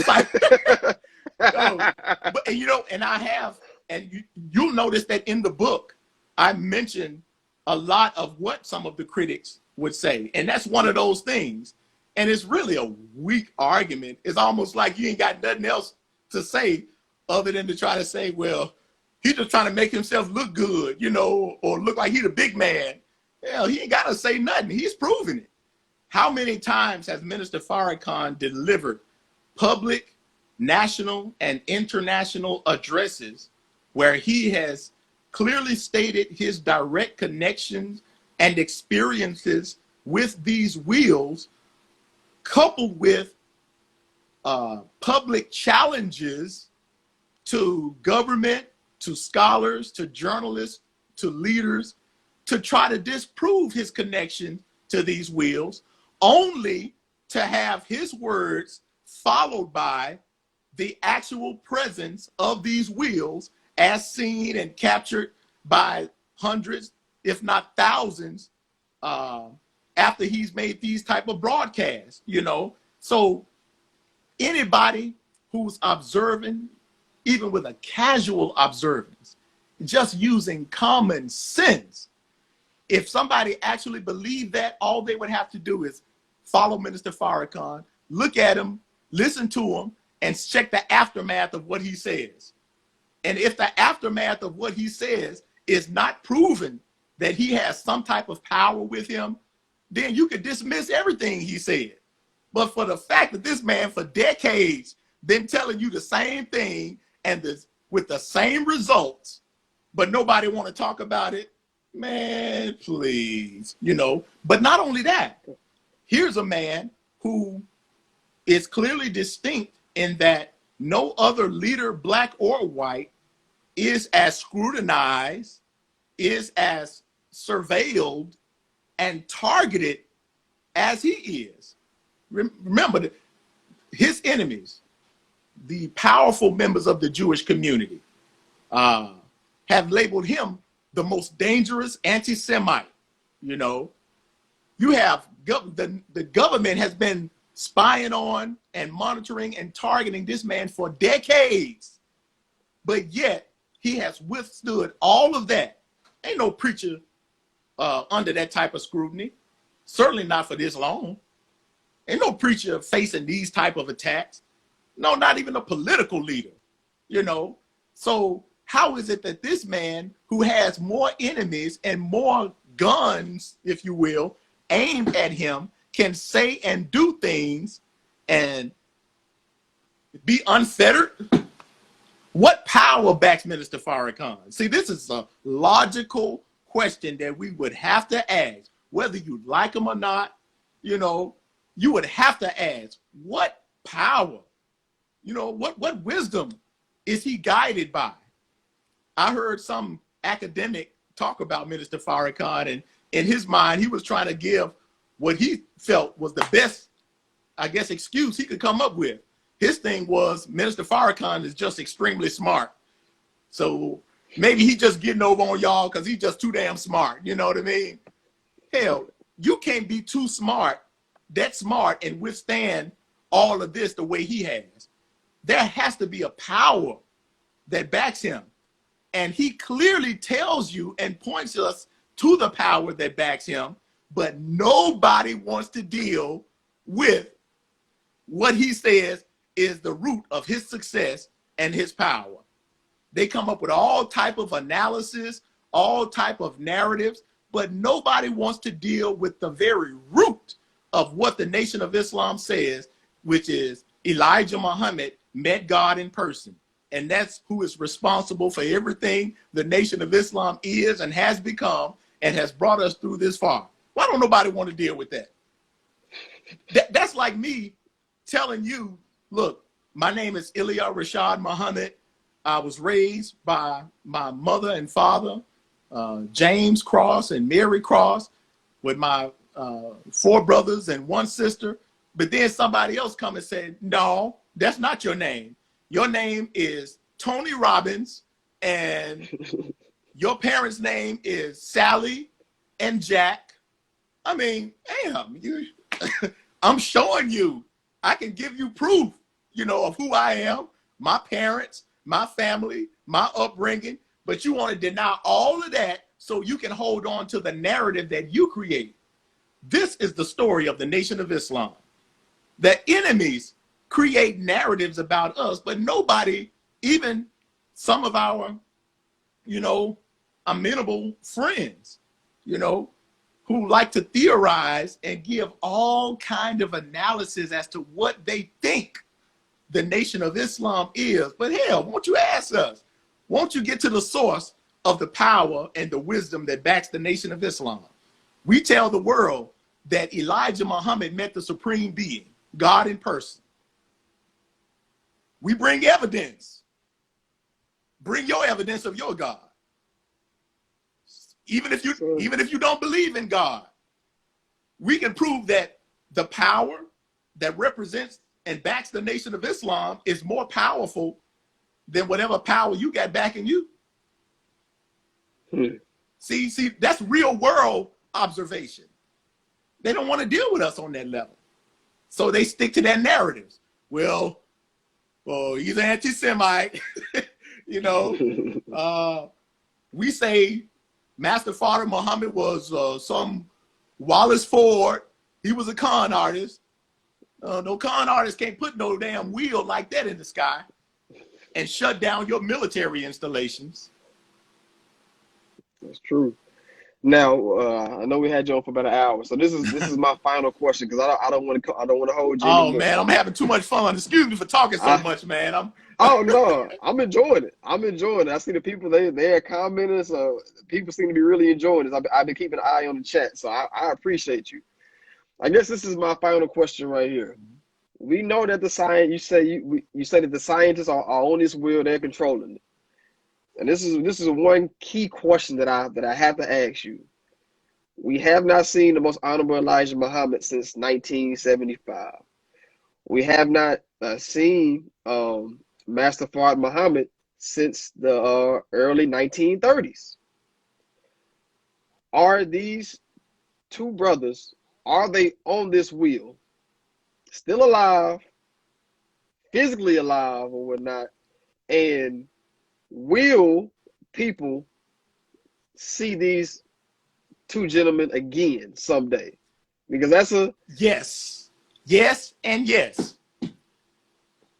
but and, you know, and I have, and you'll notice that in the book, I mentioned a lot of what some of the critics would say, and that's one of those things. And it's really a weak argument. It's almost like you ain't got nothing else to say other than to try to say, well, he's just trying to make himself look good, you know, or look like he's a big man. Hell, he ain't got to say nothing. He's proven it. How many times has Minister Farrakhan delivered public, national, and international addresses where he has clearly stated his direct connections and experiences with these wheels, coupled with public challenges to government, to scholars, to journalists, to leaders, to try to disprove his connection to these wheels, only to have his words followed by the actual presence of these wheels as seen and captured by hundreds, if not thousands, after he's made these type of broadcasts, you know. So anybody who's observing, even with a casual observance, just using common sense, if somebody actually believed that, all they would have to do is follow Minister Farrakhan, look at him, listen to him, and check the aftermath of what he says. And if the aftermath of what he says is not proven that he has some type of power with him, then you could dismiss everything he said. But for the fact that this man for decades been telling you the same thing and with the same results, but nobody want to talk about it, man, please, you know. But not only that, here's a man who is clearly distinct in that no other leader, black or white, is as scrutinized, is as surveilled and targeted as he is. Remember that his enemies, the powerful members of the Jewish community, have labeled him the most dangerous anti-Semite. You know, you have the government has been spying on and monitoring and targeting this man for decades, but yet he has withstood all of that. Ain't no preacher under that type of scrutiny, certainly not for this long. Ain't no preacher facing these type of attacks. No, not even a political leader, you know. So how is it that this man who has more enemies and more guns, if you will, aimed at him can say and do things and be unfettered? What power backs Minister Farrakhan? See, this is a logical question that we would have to ask, whether you like him or not. You know, you would have to ask, what power, you know, what wisdom is he guided by? I heard some academic talk about Minister Farrakhan, and in his mind, he was trying to give what he felt was the best, I guess, excuse he could come up with. His thing was Minister Farrakhan is just extremely smart. So maybe he just getting over on y'all because he's just too damn smart. You know what I mean? Hell, you can't be too smart, that smart, and withstand all of this the way he has. There has to be a power that backs him. And he clearly tells you and points us to the power that backs him, but nobody wants to deal with what he says is the root of his success and his power. They come up with all type of analysis, all type of narratives, but nobody wants to deal with the very root of what the Nation of Islam says, which is Elijah Muhammad met God in person. And that's who is responsible for everything the Nation of Islam is and has become and has brought us through this far. Why don't nobody want to deal with that? That's like me telling you, look, my name is Ilia Rashad Muhammad. I was raised by my mother and father, James Cross and Mary Cross, with my 4 brothers and 1 sister. But then somebody else come and said, no, that's not your name. Your name is Tony Robbins and your parents' name is Sally and Jack. I mean, damn, I'm showing you. I can give you proof, of who I am, my parents, my family, my upbringing. But you want to deny all of that so you can hold on to the narrative that you create. This is the story of the Nation of Islam. The enemies create narratives about us, but nobody, even some of our, amenable friends, who like to theorize and give all kind of analysis as to what they think the Nation of Islam is. But hell, won't you ask us? Won't you get to the source of the power and the wisdom that backs the Nation of Islam? We tell the world that Elijah Muhammad met the supreme being, God in person. We bring evidence. Bring your evidence of your God. Even if you don't believe in God, we can prove that the power that represents and backs the Nation of Islam is more powerful than whatever power you got backing you. See, that's real world observation. They don't want to deal with us on that level. So they stick to their narratives. Well, he's an anti-Semite. We say Master Father Muhammad was some Wallace Ford. He was a con artist. No con artist can't put no damn wheel like that in the sky and shut down your military installations. That's true. Now, I know we had you on for about an hour, so this is my final question because I don't want to hold you. Oh man, I'm having too much fun. Excuse me for talking so much, man. Oh no, I'm enjoying it. I see the people they're commenting, so people seem to be really enjoying this. I've been keeping an eye on the chat, so I appreciate you. I guess this is my final question right here. We know that the science you say that the scientists are on this wheel, they're controlling it. And this is one key question that I have to ask you. We have not seen the most honorable Elijah Muhammad since 1975. We have not seen Master Fard Muhammad since the early 1930s. Are these two brothers, are they on this wheel, still alive, physically alive or whatnot, and will people see these two gentlemen again someday? Because that's a yes, and yes.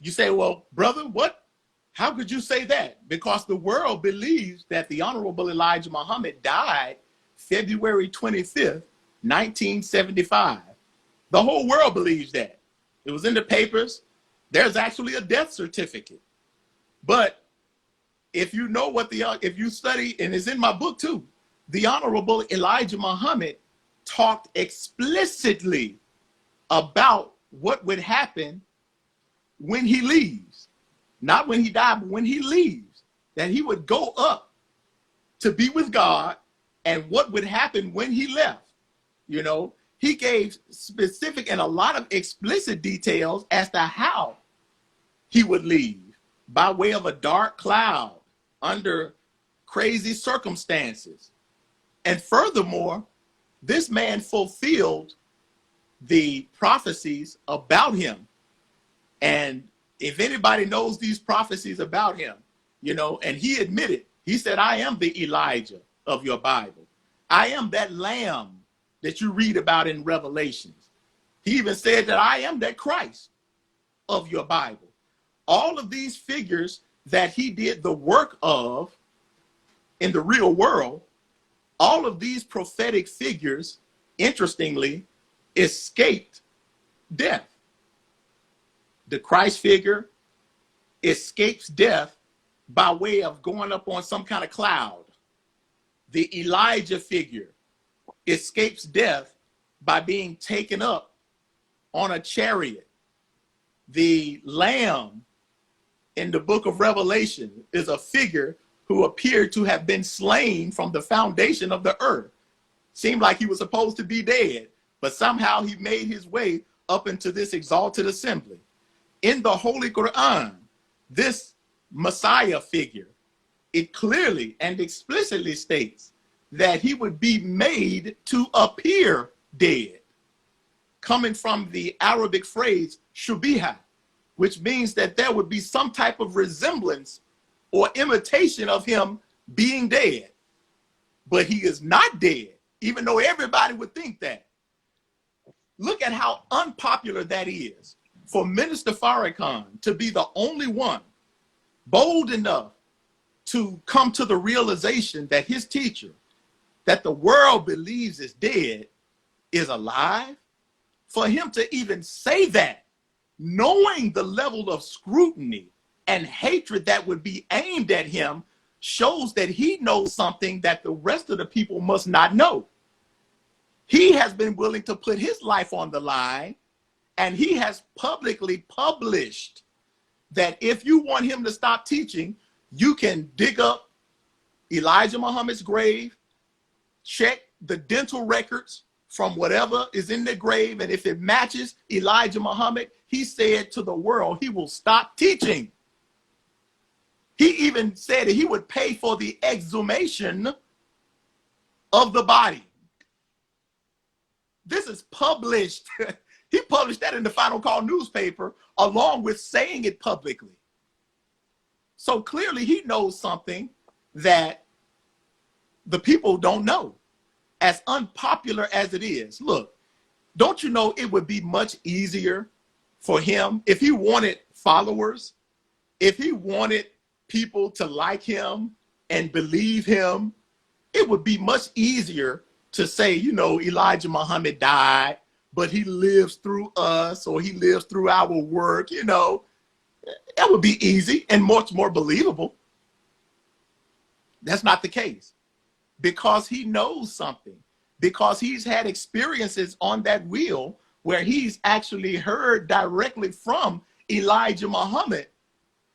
You say, well, brother, what? How could you say that? Because the world believes that the Honorable Elijah Muhammad died February 25th, 1975. The whole world believes that. It was in the papers. There's actually a death certificate. But if you know if you study, and it's in my book too, the Honorable Elijah Muhammad talked explicitly about what would happen when he leaves. Not when he died, but when he leaves. That he would go up to be with God, and what would happen when he left. He gave specific and a lot of explicit details as to how he would leave. By way of a dark cloud, under crazy circumstances. And furthermore, this man fulfilled the prophecies about him. And if anybody knows these prophecies about him, and he admitted, he said, I am the Elijah of your Bible. I am that lamb that you read about in Revelations. He even said that I am that Christ of your Bible. All of these figures that he did the work of in the real world, all of these prophetic figures, interestingly, escaped death. The Christ figure escapes death by way of going up on some kind of cloud. The Elijah figure escapes death by being taken up on a chariot. The Lamb in the book of Revelation is a figure who appeared to have been slain from the foundation of the earth. Seemed like he was supposed to be dead, but somehow he made his way up into this exalted assembly. In the Holy Quran, this Messiah figure, it clearly and explicitly states that he would be made to appear dead, coming from the Arabic phrase shubiha, which means that there would be some type of resemblance or imitation of him being dead. But he is not dead, even though everybody would think that. Look at how unpopular that is for Minister Farrakhan to be the only one bold enough to come to the realization that his teacher, that the world believes is dead, is alive. For him to even say that, knowing the level of scrutiny and hatred that would be aimed at him, shows that he knows something that the rest of the people must not know. He has been willing to put his life on the line, and he has publicly published that if you want him to stop teaching, you can dig up Elijah Muhammad's grave, check the dental records from whatever is in the grave, and if it matches Elijah Muhammad, he said to the world he will stop teaching. He even said that he would pay for the exhumation of the body. This is published. He published that in the Final Call newspaper, along with saying it publicly. So clearly he knows something that the people don't know, as unpopular as it is. Look, don't you know it would be much easier for him if he wanted followers, if he wanted people to like him and believe him? It would be much easier to say, you know, Elijah Muhammad died, but he lives through us, or he lives through our work. You know, that would be easy and much more believable. That's not the case, because he knows something, because he's had experiences on that wheel where he's actually heard directly from Elijah Muhammad,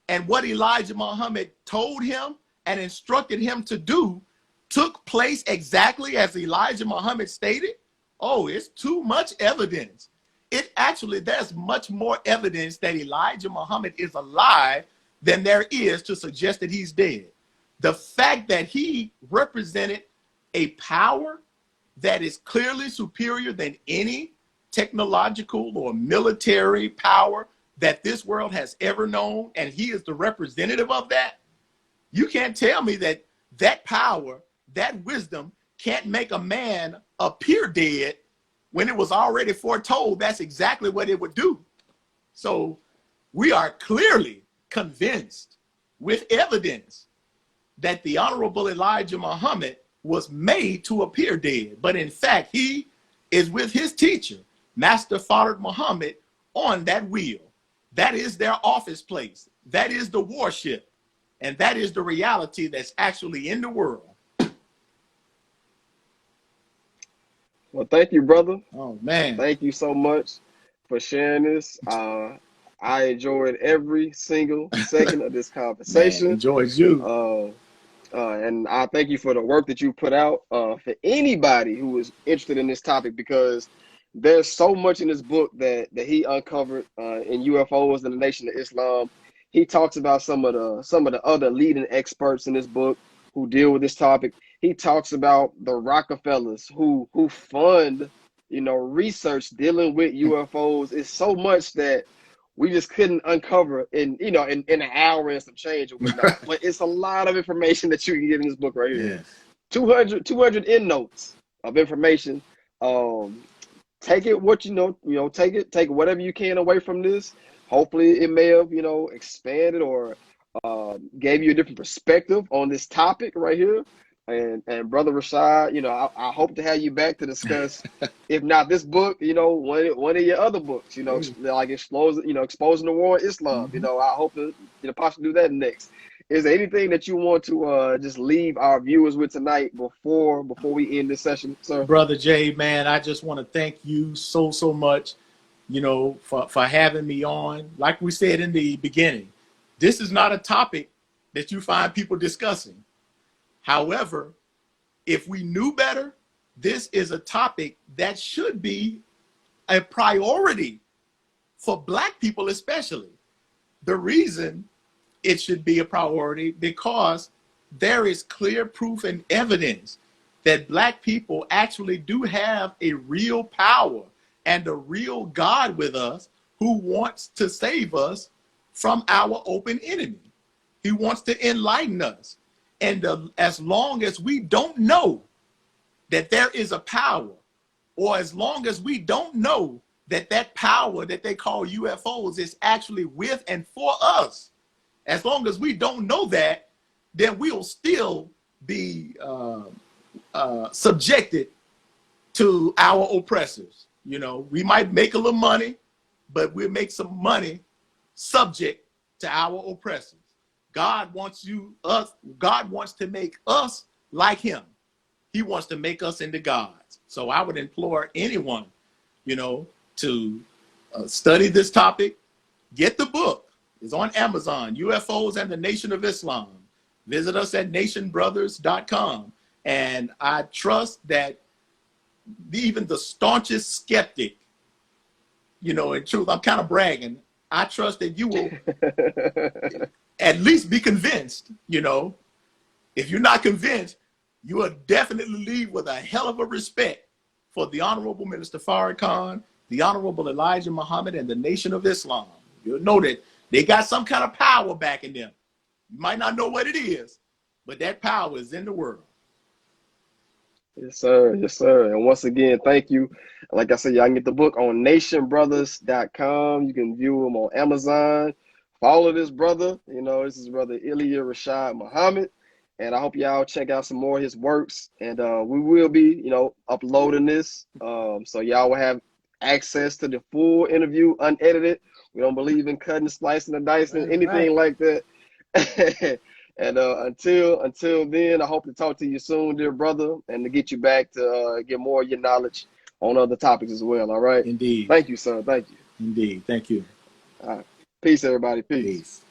and what Elijah Muhammad told him and instructed him to do took place exactly as Elijah Muhammad stated. Oh, it's too much evidence. There's much more evidence that Elijah Muhammad is alive than there is to suggest that he's dead. The fact that he represented a power that is clearly superior than any technological or military power that this world has ever known, and he is the representative of that. You can't tell me that that power, that wisdom can't make a man appear dead when it was already foretold that's exactly what it would do. So we are clearly convinced with evidence that the Honorable Elijah Muhammad was made to appear dead. But in fact, he is with his teacher, Master Fard Muhammad, on that wheel. That is their office place. That is the warship. And that is the reality that's actually in the world. Well, thank you, brother. Oh, man. Thank you so much for sharing this. I enjoyed every single second of this conversation. Man, enjoyed you. And I thank you for the work that you put out for anybody who is interested in this topic, because there's so much in this book that he uncovered in UFOs and the Nation of Islam. He talks about some of the other leading experts in this book who deal with this topic. He talks about the Rockefellers who fund, research dealing with UFOs. It's so much that we just couldn't uncover in an hour and some change or whatnot. But it's a lot of information that you can get in this book right here. Yeah. 200 endnotes of information. Take it what take whatever you can away from this. Hopefully it may have, expanded or gave you a different perspective on this topic right here. And Brother Rashad, I hope to have you back to discuss, if not this book, one of your other books, like exposing the war in Islam. Mm-hmm. I hope to possibly do that next. Is there anything that you want to just leave our viewers with tonight before we end this session, sir? Brother Jay, man, I just want to thank you so much, for having me on. Like we said in the beginning, this is not a topic that you find people discussing. However, if we knew better, this is a topic that should be a priority for Black people especially. The reason it should be a priority because there is clear proof and evidence that Black people actually do have a real power and a real God with us who wants to save us from our open enemy. He wants to enlighten us. And as long as we don't know that there is a power, or as long as we don't know that that power that they call UFOs is actually with and for us, as long as we don't know that, then we'll still be subjected to our oppressors. You know, we might make a little money, but we'll make some money subject to our oppressors. God wants God wants to make us like him. He wants to make us into gods. So I would implore anyone, you know, to study this topic. Get the book. It's on Amazon, UFOs and the Nation of Islam. Visit us at nationbrothers.com. And I trust that even the staunchest skeptic, you know, in truth, I'm kind of bragging. I trust that you will at least be convinced, you know. If you're not convinced, you will definitely leave with a hell of a respect for the Honorable Minister Farrakhan, the Honorable Elijah Muhammad, and the Nation of Islam. You'll know that they got some kind of power backing them. You might not know what it is, but that power is in the world. Yes, sir. Yes, sir. And once again, thank you. Like I said, y'all can get the book on nationbrothers.com. You can view them on Amazon. Follow this brother. You know, this is brother Ilia Rashad Muhammad. And I hope y'all check out some more of his works. And we will be, you know, uploading this. So y'all will have access to the full interview, unedited. We don't believe in cutting, splicing, and dicing, anything like that. And until then, I hope to talk to you soon, dear brother, and to get you back to get more of your knowledge on other topics as well. All right. Indeed. Thank you, sir. Thank you. Indeed. Thank you. All right. Peace, everybody. Peace.